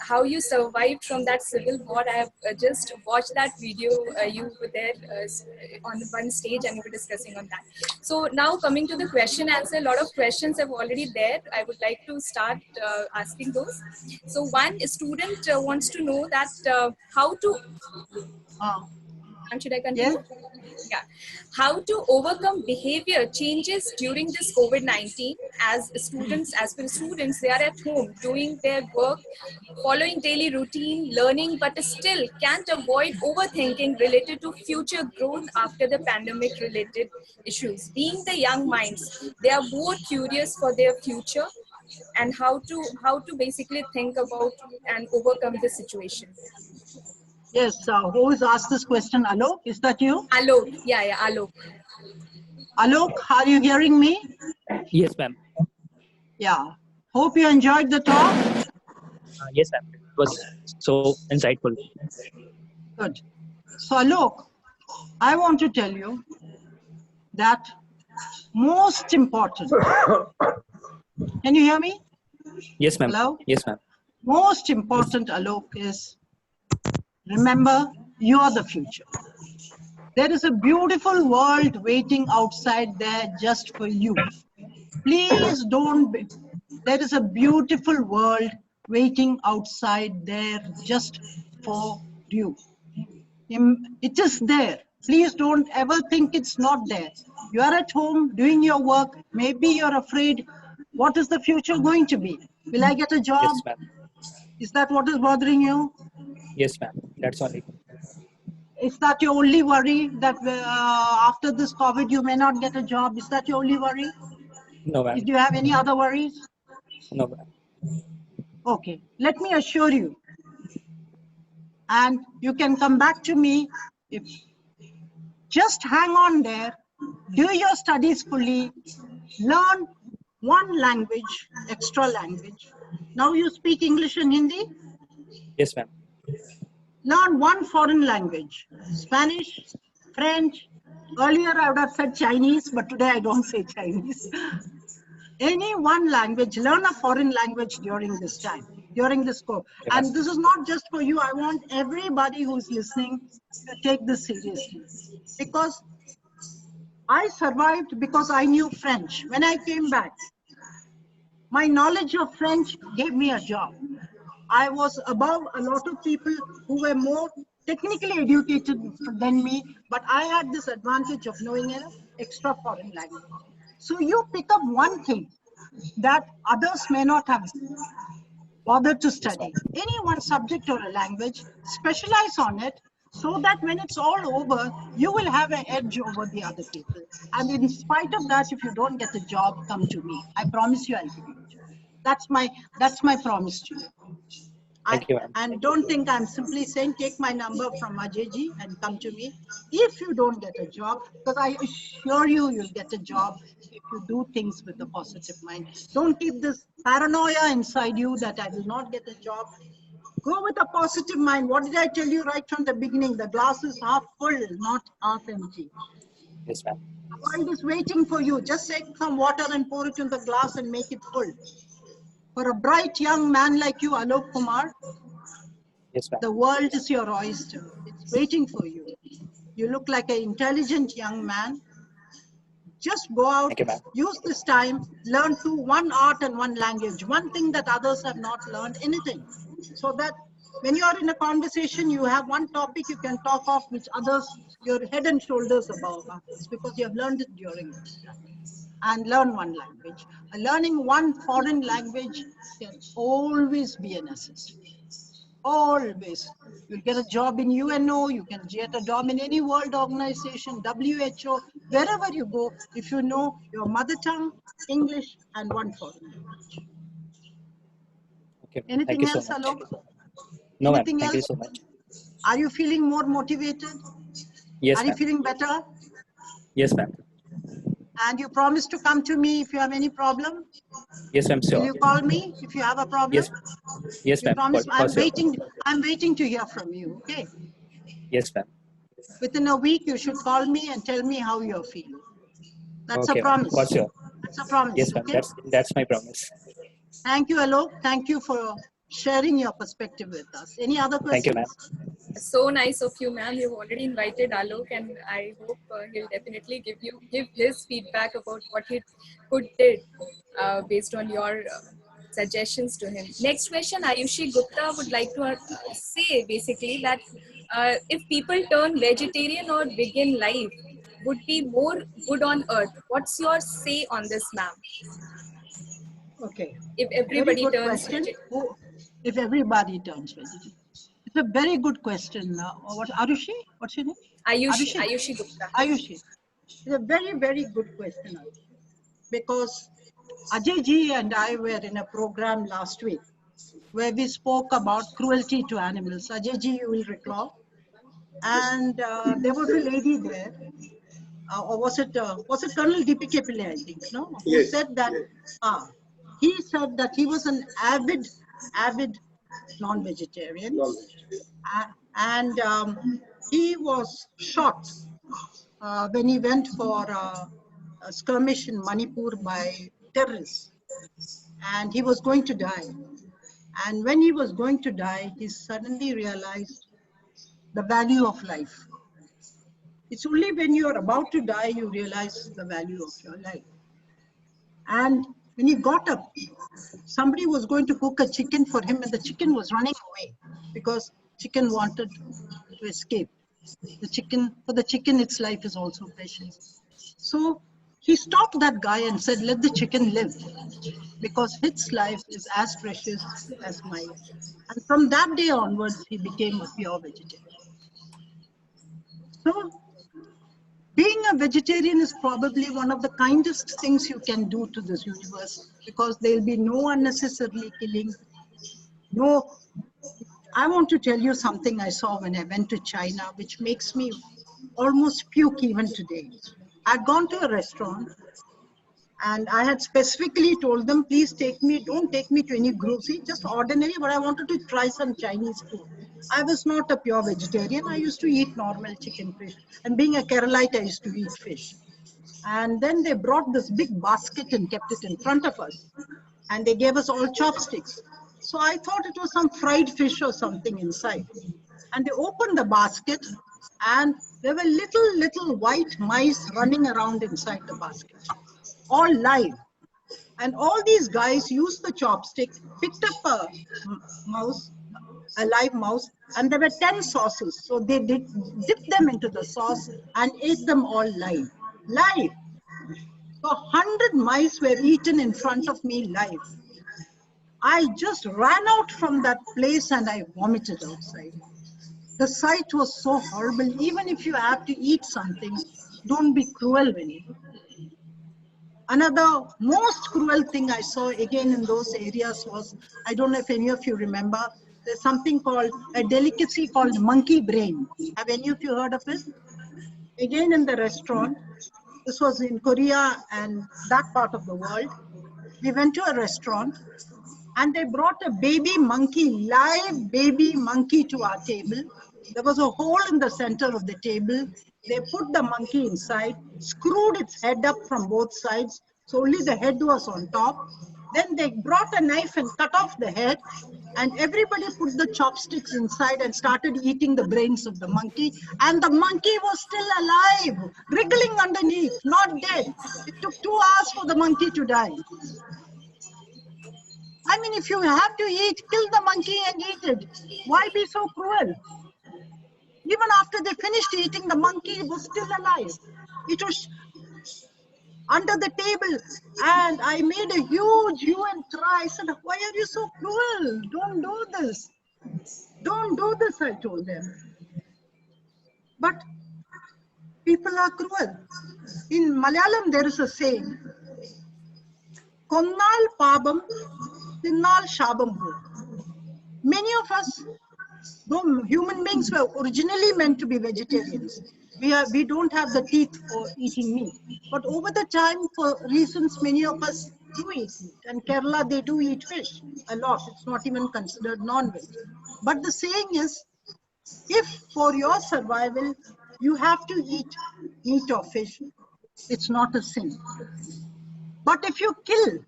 how you survived from that civil war. I have just watched that video. You were there on one stage and you were discussing on that. So now coming to the question answer, a lot of questions have already there. I would like to start asking those. So one student wants to know that how to, and should I continue? Yeah. How to overcome behavior changes during this COVID-19 as students, as per students, they are at home doing their work, following daily routine, learning, but still can't avoid overthinking related to future growth after the pandemic related issues. Being the young minds, they are more curious for their future and how to basically think about and overcome the situation. Yes, who has asked this question? Alok, is that you? Alok, yeah, Alok. Alok, are you hearing me? Yes, ma'am. Yeah. Hope you enjoyed the talk. Yes, ma'am. It was so insightful. Good. So, Alok, I want to tell you that most important. Can you hear me? Yes, ma'am. Hello? Yes, ma'am. Most important, Alok, is remember, you are the future. There is a beautiful world waiting outside there just for you. Please don't be. There is a beautiful world waiting outside there just for you. It is there. Please don't ever think it's not there. You are at home doing your work. Maybe you're afraid. What is the future going to be? Will I get a job? Yes, ma'am. Is that what is bothering you? Yes, ma'am. That's all. Is that your only worry, that after this COVID you may not get a job? Is that your only worry? No, ma'am. Do you have any other worries? No, ma'am. Okay, let me assure you, and you can come back to me. If just hang on there, do your studies fully, learn one language, extra language. Now you speak English and Hindi? Yes, ma'am. Learn one foreign language. Spanish, French. Earlier I would have said Chinese, but today I don't say Chinese. Any one language, learn a foreign language during this time, during this course. And this is not just for you. I want everybody who's listening to take this seriously. Because I survived because I knew French. When I came back, my knowledge of French gave me a job. I was above a lot of people who were more technically educated than me, but I had this advantage of knowing an extra foreign language. So you pick up one thing that others may not have bothered to study. Any one subject or a language, specialize on it so that when it's all over, you will have an edge over the other people. And in spite of that, if you don't get a job, come to me. I promise you I'll give you a job. That's my promise to you. Thank you, ma'am. And don't think I'm simply saying take my number from Ajayji and come to me. If you don't get a job, because I assure you, you'll get a job if you do things with a positive mind. Don't keep this paranoia inside you that I will not get a job. Go with a positive mind. What did I tell you right from the beginning? The glass is half full, not half empty. Yes, ma'am. The world is waiting for you. Just take some water and pour it in the glass and make it full. For a bright young man like you, Alok Kumar, Yes, ma'am. the world is your oyster. It's waiting for you. You look like an intelligent young man. Just go out, Thank you, ma'am. use this time, learn one art and one language, one thing that others have not learned, anything. So that when you are in a conversation, you have one topic you can talk of which others, you're head and shoulders above. It's because you have learned it during this time. And learn one language. Learning one foreign language can always be a necessity. Always. You'll get a job in UNO, you can get a job in any world organization, WHO, wherever you go, if you know your mother tongue, English, and one foreign language. Okay. Thank Anything you so else, much. Alok? No, ma'am. Anything Thank you else? so much. Are you feeling more motivated? Yes, Are you ma'am. feeling better? Yes, ma'am. And you promise to come to me if you have any problem? Yes, ma'am. Will Sure. you call me if you have a problem? Yes. Yes, You ma'am. promise? For sure. I'm waiting to hear from you, okay? Yes, ma'am. Within a week, you should call me and tell me how you're feeling. That's a Okay, ma'am. For promise. sure. That's a promise, Yes, ma'am. okay? That's my promise. Thank you, Alok. Thank you for sharing your perspective with us. Any other Thank you, ma'am. questions? So nice of you, ma'am. You've already invited Alok, and I hope he'll definitely give his feedback about what he did based on your suggestions to him. Next question, Ayushi Gupta would like to say basically that if people turn vegetarian or vegan life would be more good on earth. What's your say on this, ma'am? Okay. If Very everybody good turns question. vegetarian. If everybody turns vegetarian. It's a very good question. What, Arushi? What's your name? Arushi. Ayushi Gupta. Ayushi. It's a very, very good question. Because Ajay ji and I were in a program last week where we spoke about cruelty to animals. Ajay ji, you will recall. And there was a lady there, or was it Colonel D.P.K. Pillai, I think, no? Who Yes, said that, he said that he was an avid non-vegetarian. And he was shot when he went for a skirmish in Manipur by terrorists. And he was going to die. And when he was going to die, he suddenly realized the value of life. It's only when you're about to die, you realize the value of your life. And when he got up, somebody was going to cook a chicken for him and the chicken was running away because chicken wanted to escape. For the chicken, its life is also precious. So he stopped that guy and said, let the chicken live because its life is as precious as mine. And from that day onwards, he became a pure vegetarian. So being a vegetarian is probably one of the kindest things you can do to this universe because there'll be no unnecessarily killing. No, I want to tell you something I saw when I went to China, which makes me almost puke even today. I'd gone to a restaurant And I had specifically told them, please don't take me to any grocery, just ordinary, but I wanted to try some Chinese food. I was not a pure vegetarian. I used to eat normal chicken, fish. And being a Keralite, I used to eat fish. And then they brought this big basket and kept it in front of us. And they gave us all chopsticks. So I thought it was some fried fish or something inside. And they opened the basket, and there were little white mice running around inside the basket, all live. And all these guys used the chopstick, picked up a live mouse, and there were 10 sauces. So they dipped them into the sauce and ate them all live. Live. So 100 mice were eaten in front of me live. I just ran out from that place and I vomited outside. The sight was so horrible. Even if you have to eat something, don't be cruel when you do. Another most cruel thing I saw again in those areas was, I don't know if any of you remember, there's something called, a delicacy called monkey brain. Have any of you heard of it? Again in the restaurant, this was in Korea and that part of the world. We went to a restaurant and they brought a baby monkey, live baby monkey to our table. There was a hole in the center of the table. They put the monkey inside, screwed its head up from both sides, so only the head was on top. Then they brought a knife and cut off the head, and everybody put the chopsticks inside and started eating the brains of the monkey. And the monkey was still alive, wriggling underneath, not dead. It took 2 hours for the monkey to die. I mean, if you have to eat, kill the monkey and eat it. Why be so cruel? Even after they finished eating, the monkey was still alive. It was under the table. And I made a huge hue and cry. I said, why are you so cruel? Don't do this. Don't do this, I told them. But people are cruel. In Malayalam, there is a saying, Konnal Pabam, Tinnal Shabam. Many of us, though human beings were originally meant to be vegetarians, we don't have the teeth for eating meat. But over the time, for reasons, many of us do eat meat. And Kerala, they do eat fish a lot. It's not even considered non-veg. But the saying is, if for your survival, you have to eat meat or fish, it's not a sin. But if you kill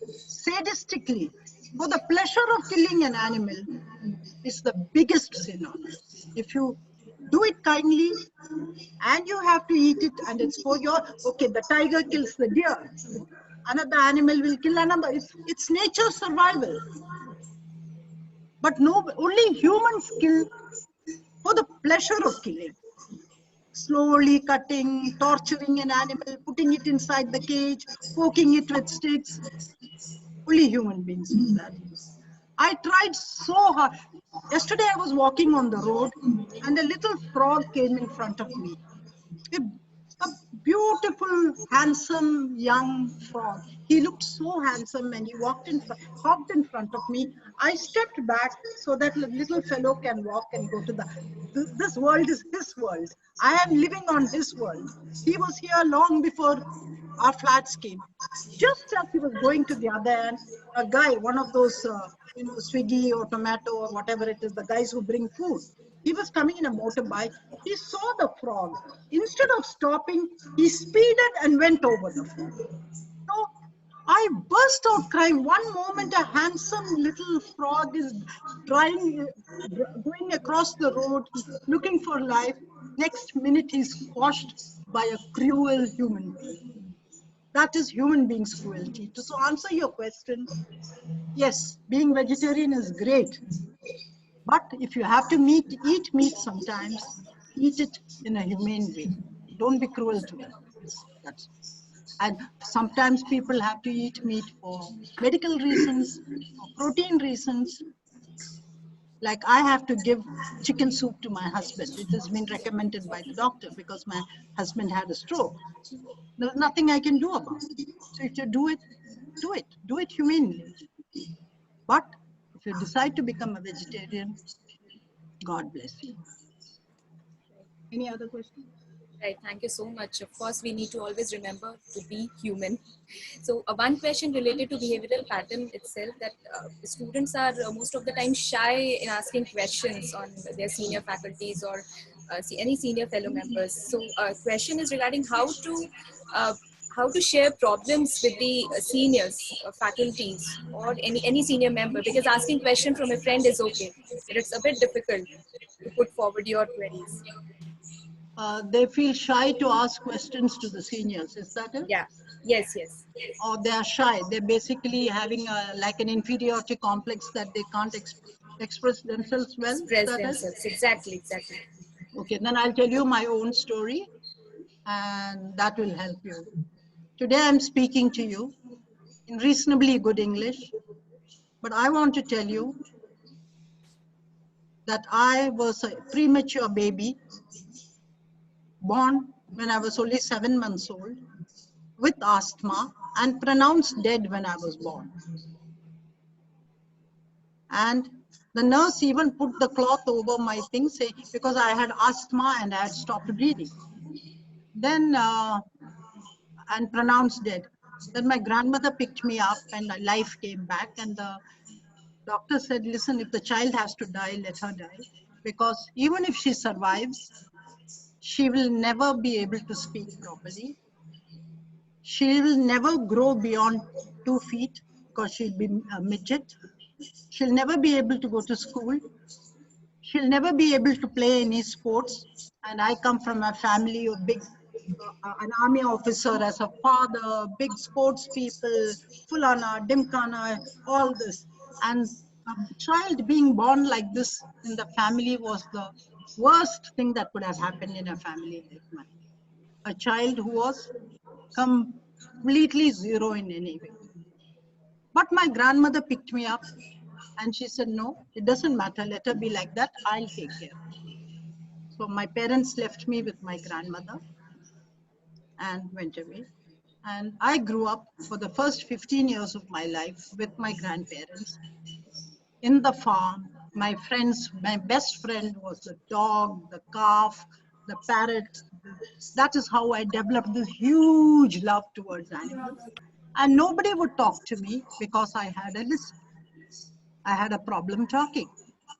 sadistically for the pleasure of killing an animal, it's the biggest sin on earth. If you do it kindly and you have to eat it and it's for your, okay, the tiger kills the deer, another animal will kill another. It's nature's survival. But no, only humans kill for the pleasure of killing. Slowly cutting, torturing an animal, putting it inside the cage, poking it with sticks. Only human beings do that. I tried so hard. Yesterday I was walking on the road and a little frog came in front of me. A beautiful, handsome young frog. He looked so handsome and he hopped in front of me. I stepped back so that the little fellow can walk and go to this world is his world. I am living on his world. He was here long before our flats came. Just as he was going to the other end, a guy, one of those, Swiggy or Tomato or whatever it is, the guys who bring food. He was coming in a motorbike. He saw the frog. Instead of stopping, he speeded and went over the frog. So I burst out crying. One moment, a handsome little frog is going across the road, looking for life. Next minute, he's squashed by a cruel human being. That is human beings' cruelty. To answer your question, yes, being vegetarian is great. But if you have to eat meat sometimes, eat it in a humane way. Don't be cruel to it. And sometimes people have to eat meat for medical reasons, for protein reasons. Like I have to give chicken soup to my husband. It has been recommended by the doctor because my husband had a stroke. There's nothing I can do about it. So if you do it, do it. Do it humanely. But if you decide to become a vegetarian, God bless you. Any other questions? Right, thank you so much. Of course, we need to always remember to be human. So, one question related to behavioral pattern itself, that students are most of the time shy in asking questions on their senior faculties or any senior fellow members. So, question is regarding uh, how to share problems with the seniors, faculties, or any senior member, because asking question from a friend is okay, but it's a bit difficult to put forward your queries. They feel shy to ask questions to the seniors. Is that it? Yeah. Yes. Yes. Or they are shy. They're basically having like an inferiority complex that they can't express themselves well. Is Express that it? themselves. Exactly. Exactly. Okay, then I'll tell you my own story and that will help you. Today I'm speaking to you in reasonably good English, but I want to tell you that I was a premature baby born when I was only 7 months old with asthma and pronounced dead when I was born. And the nurse even put the cloth over my thing, say, because I had asthma and I had stopped breathing. Then, and pronounced dead. Then my grandmother picked me up and life came back. And the doctor said, listen, if the child has to die, let her die. Because even if she survives, she will never be able to speak properly. She will never grow beyond 2 feet because she'll be a midget. She'll never be able to go to school. She'll never be able to play any sports. And I come from a family of big, an army officer as a father, big sports people, Fulana, Dimkana, all this. And a child being born like this in the family was the worst thing that could have happened in a family like mine. A child who was completely zero in any way. But my grandmother picked me up and she said, no, it doesn't matter. Let her be like that. I'll take care. So my parents left me with my grandmother and went away. And I grew up for the first 15 years of my life with my grandparents in the farm. My friends, my best friend was the dog, the calf, the parrot. That is how I developed this huge love towards animals. And nobody would talk to me because I had a lisp. I had a problem talking.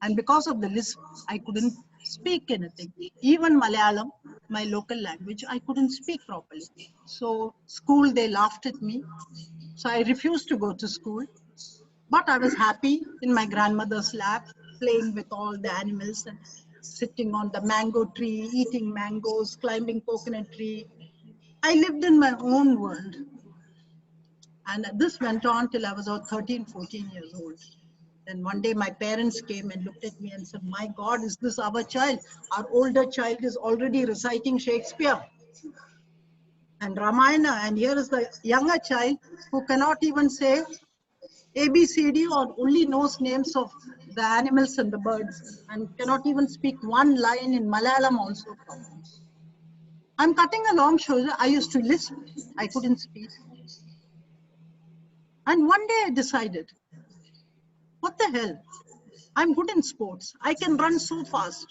And because of the lisp, I couldn't speak anything. Even Malayalam, my local language, I couldn't speak properly. So school, they laughed at me. So I refused to go to school. But I was happy in my grandmother's lap, playing with all the animals and sitting on the mango tree, eating mangoes, climbing coconut tree. I lived in my own world. And this went on till I was about 13, 14 years old. Then one day my parents came and looked at me and said, my God, is this our child? Our older child is already reciting Shakespeare and Ramayana. And here is the younger child who cannot even say ABCD or only knows names of the animals and the birds and cannot even speak one line in Malayalam also. I'm cutting a long story. I used to lisp. I couldn't speak. And one day I decided, what the hell? I'm good in sports. I can run so fast.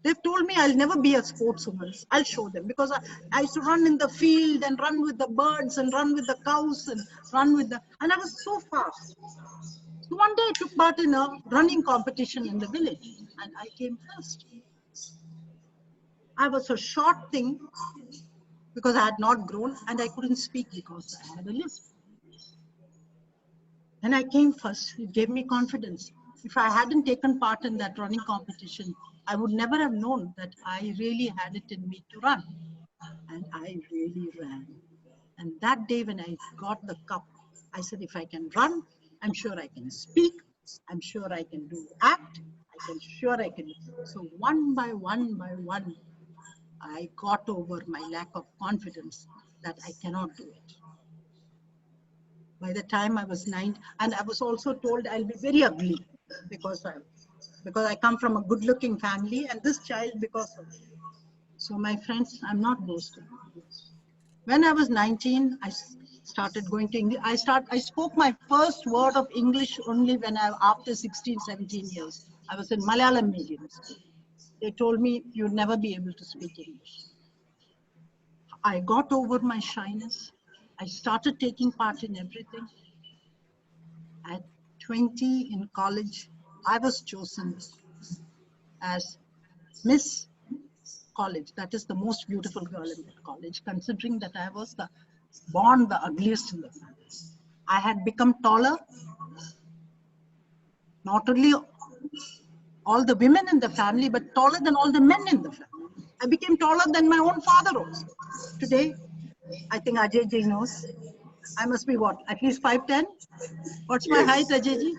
They've told me I'll never be a sportswoman. I'll show them because I used to run in the field and run with the birds and run with the cows and and I was so fast. So one day I took part in a running competition in the village and I came first. I was a short thing because I had not grown and I couldn't speak because I had a lisp. And I came first. It gave me confidence. If I hadn't taken part in that running competition, I would never have known that I really had it in me to run. And I really ran. And that day when I got the cup, I said, if I can run, I'm sure I can speak. I'm sure I can do act. I can. So one by one, I got over my lack of confidence that I cannot do it. By the time I was 9, and I was also told I'll be very ugly because I come from a good-looking family, and this child because of it. So my friends, I'm not boasting. When I was 19, I started going to English. I spoke my first word of English only when after 16, 17 years. I was in Malayalam medium school. They told me you'd never be able to speak English. I got over my shyness. I started taking part in everything. At 20 in college, I was chosen as Miss College. That is the most beautiful girl in that college, considering that I was born the ugliest in the family. I had become taller, not only all the women in the family, but taller than all the men in the family. I became taller than my own father also. Today, I think Ajay ji knows. I must be what? At least 5'10"? What's my height, Ajay ji?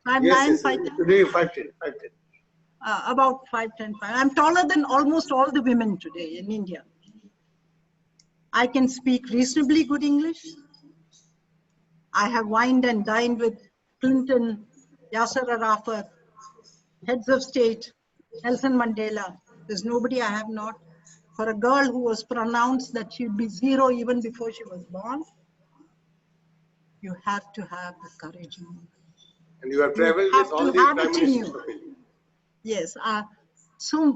5'9", 5'10"? Today 5'10", 5'10". About 5'10". I'm taller than almost all the women today in India. I can speak reasonably good English. I have wined and dined with Clinton, Yasser Arafat, heads of state, Nelson Mandela. There's nobody I have not. For a girl who was pronounced that she'd be zero even before she was born, you have to have the courage in you. And you have traveled with all the prime ministers of India. Yes. So,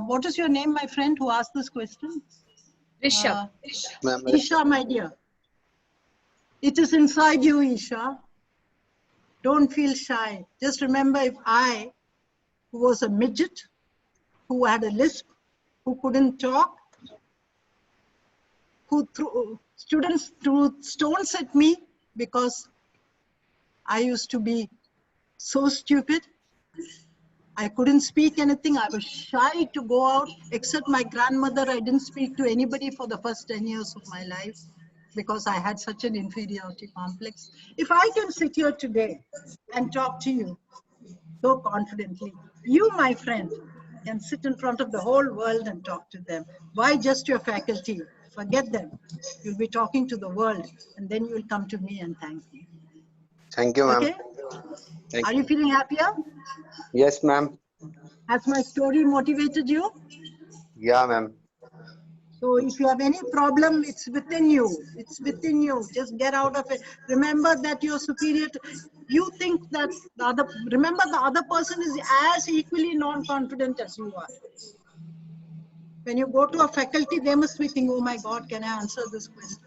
what is your name, my friend, who asked this question? Rishabh. Isha, my dear. It is inside you, Isha. Don't feel shy. Just remember, if I, who was a midget, who had a lisp, who couldn't talk, students threw stones at me because I used to be so stupid. I couldn't speak anything. I was shy to go out, except my grandmother. I didn't speak to anybody for the first 10 years of my life because I had such an inferiority complex. If I can sit here today and talk to you so confidently, you, my friend, can sit in front of the whole world and talk to them. Why just your faculty? Forget them. You'll be talking to the world, and then you'll come to me and thank me. Thank you, ma'am. Okay? Are you feeling happier? Yes, ma'am. Has my story motivated you? Yeah, ma'am. So if you have any problem, it's within you. It's within you. Just get out of it. Remember that you're superior. You think that remember the other person is as equally non-confident as you are. When you go to a faculty, they must be thinking, oh my God, can I answer this question?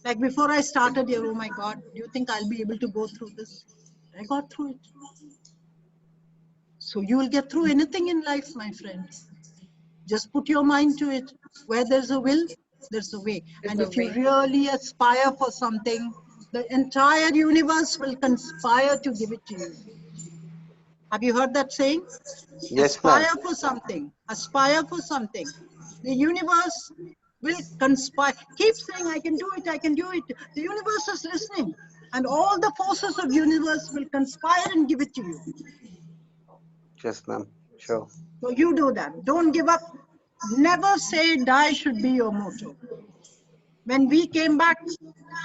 Like before I started here, oh my God, do you think I'll be able to go through this? I got through it. So you will get through anything in life, my friend. Just put your mind to it. Where there's a will, there's a way. And if you really aspire for something, the entire universe will conspire to give it to you. Have you heard that saying? Yes, ma'am. Aspire for something. Aspire for something. The universe will conspire. Keep saying, I can do it, I can do it. The universe is listening. And all the forces of the universe will conspire and give it to you. Yes, ma'am. Sure. So you do that. Don't give up. Never say die should be your motto. When we came back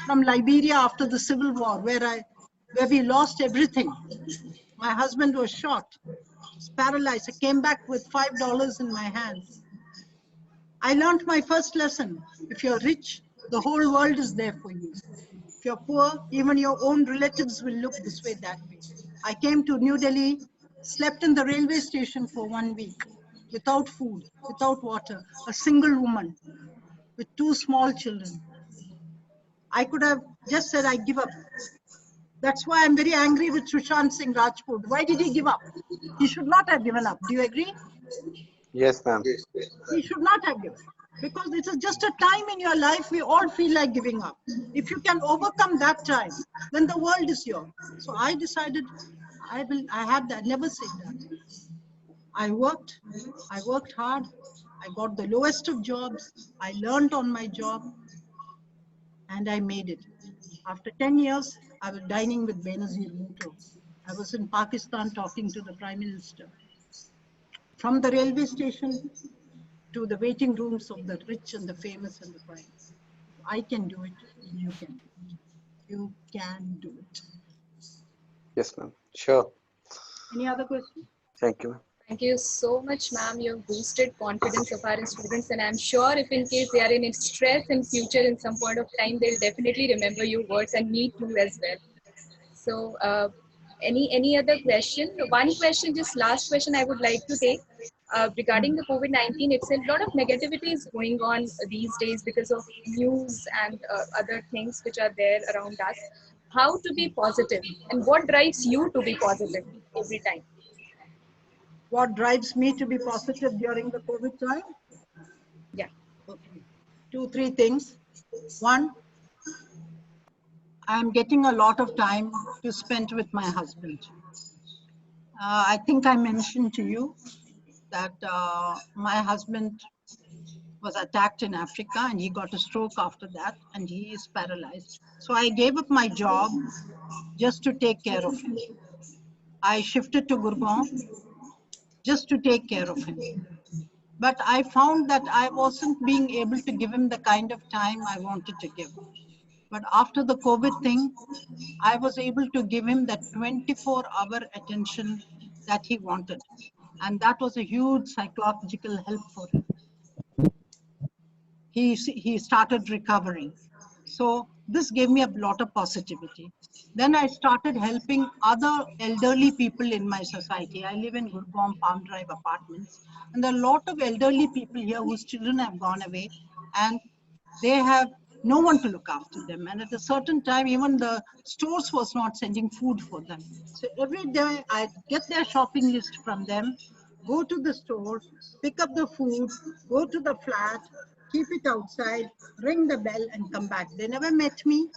from Liberia after the Civil War, where we lost everything, my husband was shot, was paralyzed. I came back with $5 in my hand. I learned my first lesson. If you're rich, the whole world is there for you. If you're poor, even your own relatives will look this way, that way. I came to New Delhi, slept in the railway station for 1 week, without food, without water, a single woman with 2 small children. I could have just said, I give up. That's why I'm very angry with Sushant Singh Rajput. Why did he give up? He should not have given up. Do you agree? Yes, ma'am. He should not have given up. Because it is just a time in your life we all feel like giving up. If you can overcome that time, then the world is yours. So I decided I never said that. I worked hard. I got the lowest of jobs. I learned on my job and I made it. After 10 years, I was dining with Benazir Bhutto. I was in Pakistan talking to the Prime Minister. From the railway station to the waiting rooms of the rich and the famous and the prime. I can do it, you can do it. You can do it. Yes, ma'am. Sure. Any other question? Thank you, ma'am. Thank you so much, ma'am. You've boosted confidence of our students, and I'm sure if in case they are in stress in future in some point of time, they'll definitely remember your words, and me too as well. So, any other question? One question, just last question I would like to take. regarding the COVID-19 itself, a lot of negativity is going on these days because of news and other things which are there around us. How to be positive and what drives you to be positive every time? What drives me to be positive during the COVID time? Yeah. Okay. 2, 3 things. One, I'm getting a lot of time to spend with my husband. I think I mentioned to you that my husband was attacked in Africa and he got a stroke after that and he is paralyzed. So I gave up my job just to take care of him. I shifted to Gurgaon just to take care of him. But I found that I wasn't being able to give him the kind of time I wanted to give. But after the COVID thing, I was able to give him that 24-hour attention that he wanted. And that was a huge psychological help for him. He started recovering. So this gave me a lot of positivity. Then I started helping other elderly people in my society. I live in Gurgaon Palm Drive apartments. And there are a lot of elderly people here whose children have gone away and they have no one to look after them. And at a certain time, even the stores was not sending food for them. So every day I get their shopping list from them, go to the store, pick up the food, go to the flat, keep it outside, ring the bell and come back. They never met me,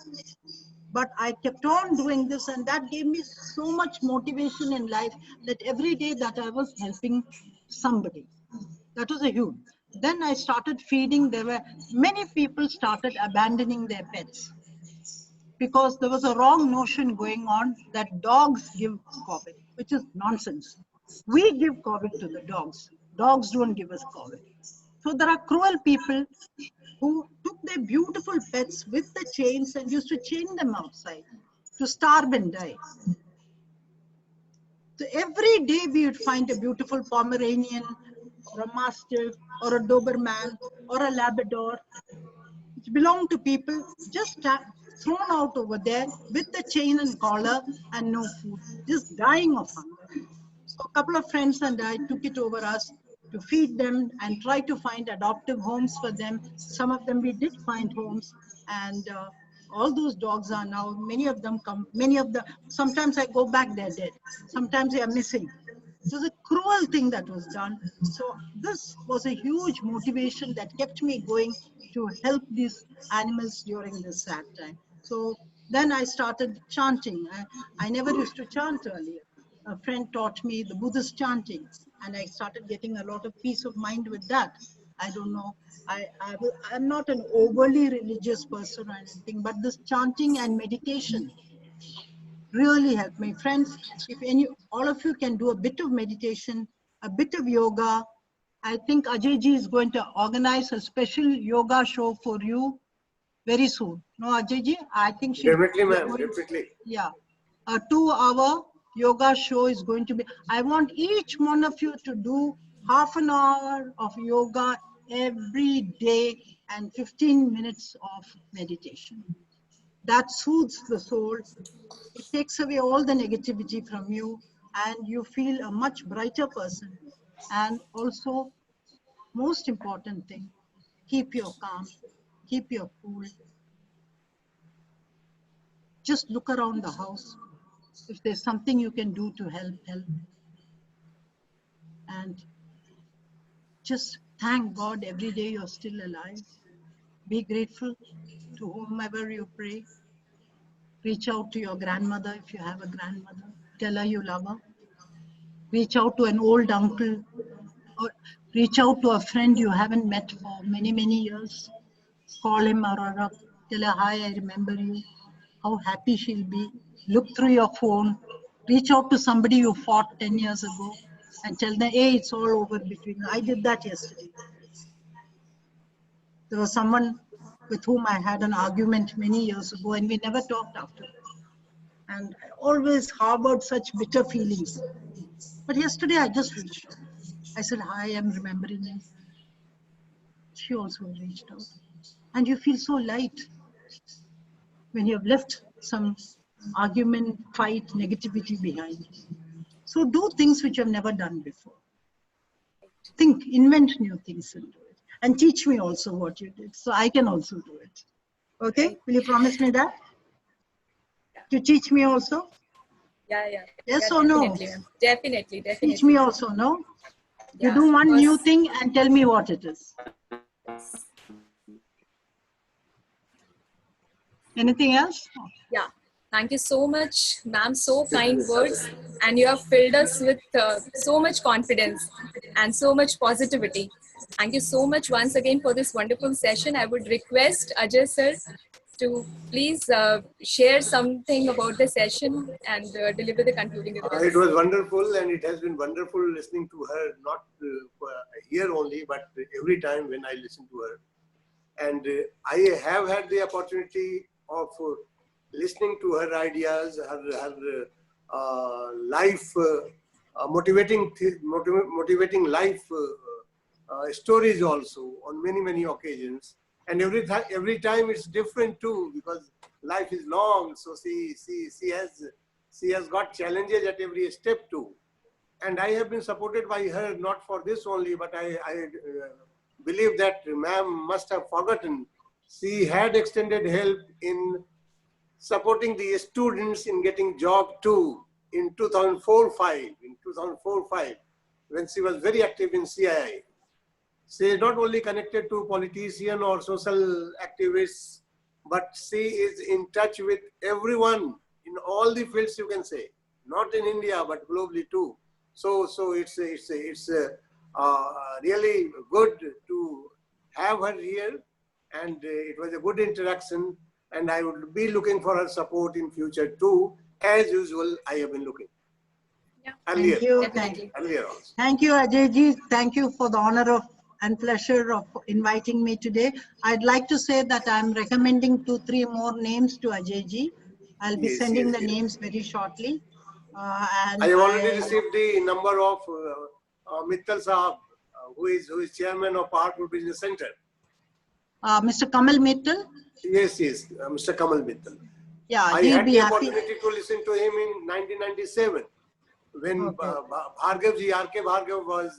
but I kept on doing this and that gave me so much motivation in life that every day that I was helping somebody. That was a huge. Then I started feeding. There were many people started abandoning their pets because there was a wrong notion going on that dogs give COVID, which is nonsense. We give COVID to the dogs. Dogs don't give us COVID. So there are cruel people who took their beautiful pets with the chains and used to chain them outside to starve and die. So every day we would find a beautiful Pomeranian or a Mastiff or a Doberman or a Labrador which belong to people just thrown out over there with the chain and collar and no food, just dying of hunger. So a couple of friends and I took it over us to feed them and try to find adoptive homes for them. Some of them we did find homes and all those dogs are now, many of them come, sometimes I go back, they're dead. Sometimes they are missing. It was a cruel thing that was done. So this was a huge motivation that kept me going to help these animals during this sad time. So then I started chanting. I never used to chant earlier. A friend taught me the Buddhist chanting and I started getting a lot of peace of mind with that. I don't know, I'm not an overly religious person or anything, but this chanting and meditation really helped me. Friends, if all of you can do a bit of meditation, a bit of yoga, I think Ajay ji is going to organize a special yoga show for you very soon. No, Ajay ji, I think Definitely, ma'am, definitely. Yeah, a 2-hour yoga show is going to be, I want each one of you to do half an hour of yoga every day and 15 minutes of meditation. That soothes the soul. It takes away all the negativity from you and you feel a much brighter person. And also, most important thing, keep your calm, keep your cool. Just look around the house. If there's something you can do to help, help. And just thank God every day you're still alive. Be grateful to whomever you pray. Reach out to your grandmother if you have a grandmother. Tell her you love her. Reach out to an old uncle or reach out to a friend you haven't met for many, many years. Call him or her up. Tell her, hi, I remember you. How happy she'll be. Look through your phone. Reach out to somebody you fought 10 years ago and tell them, hey, it's all over between you. I did that yesterday. There was someone with whom I had an argument many years ago and we never talked after that. And I always harbored such bitter feelings. But yesterday I just reached out. I said, hi, I'm remembering you. She also reached out. And you feel so light when you have left some argument, fight, negativity behind. So do things which you have never done before. think, invent new things and do it. And teach me also what you did, so I can also do it. Okay? Right. Will you promise me that? To teach me also? Yeah. Yes Yeah, or no? definitely, ma'am. Definitely. Teach me also, no? You Yeah, do one new because thing and tell me what it is. Anything else? yeah. Thank you so much, ma'am. So kind words, and you have filled us with so much confidence and so much positivity. Thank you so much once again for this wonderful session. I would request Ajay sir to please share something about the session and deliver the concluding It remarks. was wonderful, and it has been wonderful listening to her, not here only, but every time when I listen to her. And I have had the opportunity of listening to her ideas, her life, motivating life stories also on many occasions. And every time it's different too, because life is long. So she has got challenges at every step too. And I have been supported by her, not for this only, but I believe that ma'am must have forgotten. She had extended help in supporting the students in getting job too in 2004-5, when she was very active in CII. She is not only connected to politicians or social activists, but she is in touch with everyone in all the fields, you can say, not in India, but globally too. So it's really good to have her here, and it was a good interaction, and I would be looking for her support in future too. As usual, I have been looking. Yeah. Earlier, Thank you. Definitely. earlier also. Thank you, Ajayji. Thank you for the honor of and pleasure of inviting me today. I'd like to say that I'm recommending 2-3 more names to Ajayji. I'll be Yes, sending yes, the yes. names very shortly. I And have already received the number of Mittal Sahab, who is chairman of Powerful Business Center. Mr. Kamal Mittal. Yes, Mr. Kamal Mittal. Yeah, I he'll had be the happy. opportunity to listen to him in 1997 when Bhargavji, R.K. Bhargav was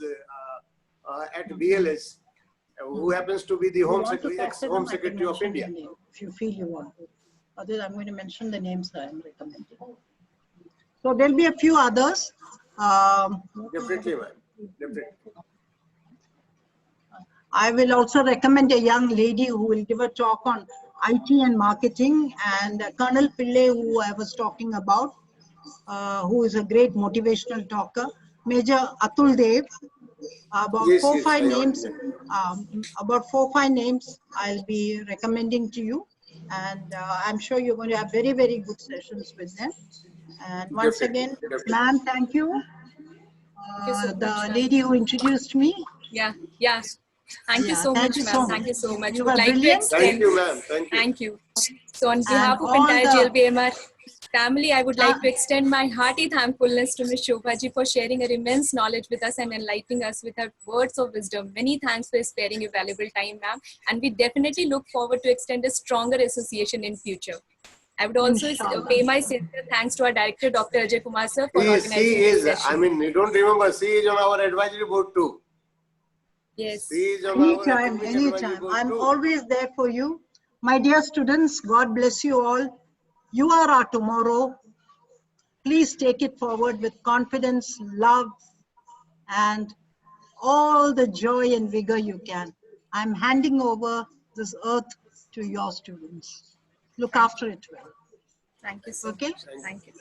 at BLS, who happens to be the ex-Home Secretary of India. If you feel you want to. Otherwise, I'm going to mention the names that I'm recommending. So there'll be a few others. Definitely, ma'am. Definitely. I will also recommend a young lady who will give a talk on IT and marketing, and Colonel Pillai, who I was talking about, who is a great motivational talker. Major Atul Dev. About Yes, 4-5 I names. already. About 4-5 names I'll be recommending to you, and I'm sure you're going to have very good sessions with them. And once again, ma'am, thank you. Thank you so much, The ma'am. lady who introduced me. Yeah. Thank you so Thank much, you ma'am. so Thank much. you so much. You Would were like to brilliant. extend. Thank you, ma'am. Thank you. Thank you. So on And behalf of all entire the GLBMR family, I would like to extend my hearty thankfulness to Ms. Shobhaji for sharing her immense knowledge with us and enlightening us with her words of wisdom. Many thanks for sparing your valuable time, ma'am. And we definitely look forward to extend a stronger association in future. I would also Inshallah. pay my sincere thanks to our director, Dr. Ajay Kumar sir, for She organizing is, this session. I mean, you don't remember, she is on our advisory board too. Yes. She is on our academic advisory Anytime. board I'm too. always there for you. My dear students, God bless you all. You are our tomorrow. Please take it forward with confidence, love, and all the joy and vigor you can. I'm handing over this earth to your students. Look after it well. Thank you so Okay? much. Thank you.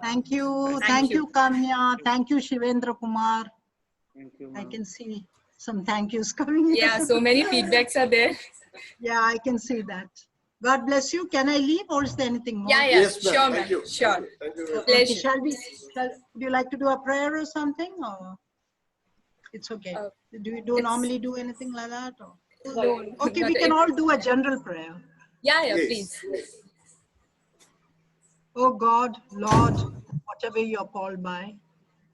Thank you. Thank Thank you. you, Kamya. Thank you, Shivendra Kumar. Thank you, I ma'am. can see some thank yous coming. Yeah, so many feedbacks are there. Yeah, I can see that. God bless you. Can I leave or is there anything more? Yeah, Yes, ma'am. sure, Thank ma'am. you. Sure. Thank you very much. Okay, Pleasure. would you like to do a prayer or something, or it's okay? Do you normally do anything like that? Or? No, Okay, not we can all do a general prayer. Yeah, Yes. please. Oh God, Lord, whatever you're called by,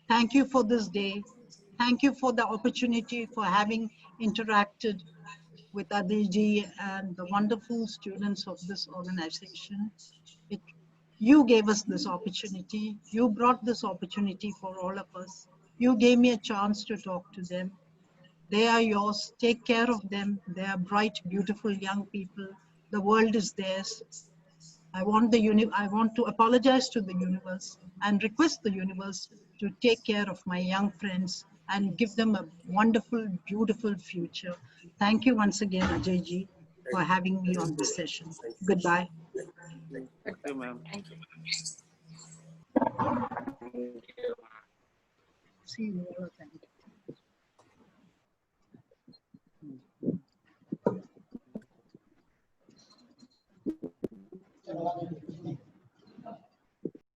thank you for this day. Thank you for the opportunity for having interacted with Adiji and the wonderful students of this organization. You gave us this opportunity. You brought this opportunity for all of us. You gave me a chance to talk to them. They are yours. Take care of them. They are bright, beautiful young people. The world is theirs. I want to apologize to the universe and request the universe to take care of my young friends and give them a wonderful, beautiful future. Thank you once again, Ajay ji, for having me on this session. Goodbye. Thank you, ma'am. Thank you. See you all. Thank you.